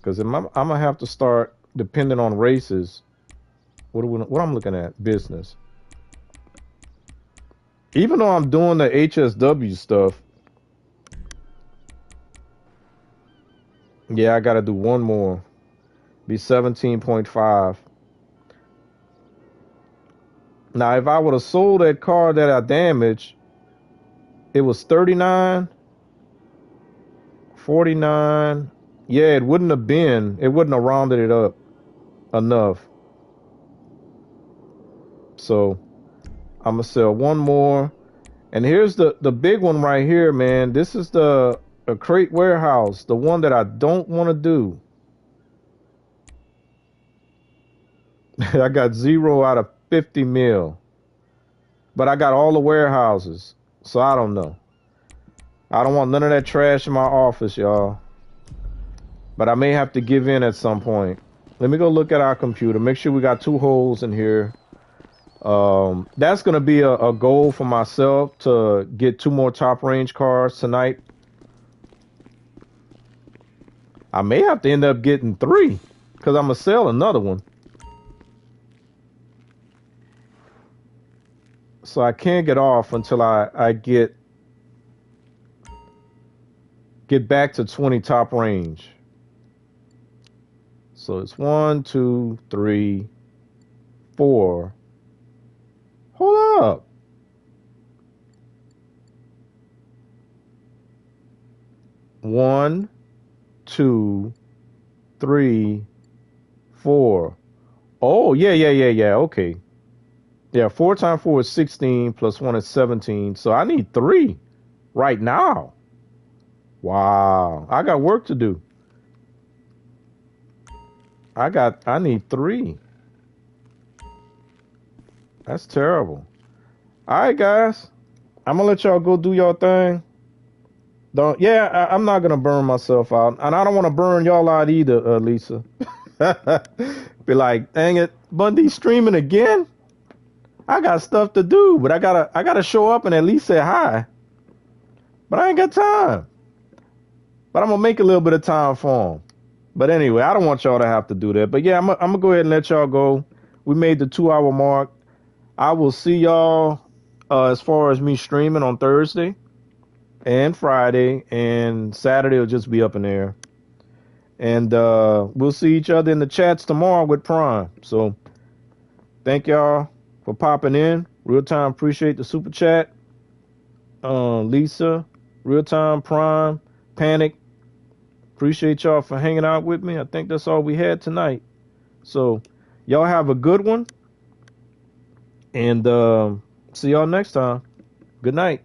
gonna have to start depending on races. What I'm looking at? Business. Even though I'm doing the HSW stuff, yeah, I gotta do one more. Be 17.5. Now, if I would have sold that car that I damaged, it was 39, 49. Yeah, it wouldn't have rounded it up enough. So I'm gonna sell one more. And here's the big one right here, man. This is a crate warehouse, the one that I don't want to do. I got 0 out of 50 mil. But I got all the warehouses. So I don't know. I don't want none of that trash in my office, y'all. But I may have to give in at some point. Let me go look at our computer. Make sure we got 2 holes in here. That's going to be a goal for myself to get 2 more top range cars tonight. I may have to end up getting 3 because I'm going to sell another one. So I can't get off until I get back to 20 top range. So it's 1, 2, 3, 4. Hold up. One, 2, 3, 4. Oh, yeah. Okay. Yeah, 4 times 4 is 16, plus 1 is 17. So I need 3 right now. Wow. I got work to do. I need 3. That's terrible. All right, guys. I'm gonna let y'all go do your thing. I'm not gonna burn myself out, and I don't want to burn y'all out either, Lisa. Be like, dang it, Bundy's streaming again. I got stuff to do, but I gotta show up and at least say hi. But I ain't got time. But I'm gonna make a little bit of time for him. But anyway, I don't want y'all to have to do that. But yeah, I'm gonna go ahead and let y'all go. We made the 2-hour mark. I will see y'all as far as me streaming on Thursday and Friday, and Saturday will just be up in there. And we'll see each other in the chats tomorrow with Prime. So thank y'all for popping in. Real time, appreciate the super chat. Lisa, Real Time, Prime, Panic. Appreciate y'all for hanging out with me. I think that's all we had tonight. So y'all have a good one. And see y'all next time. Good night.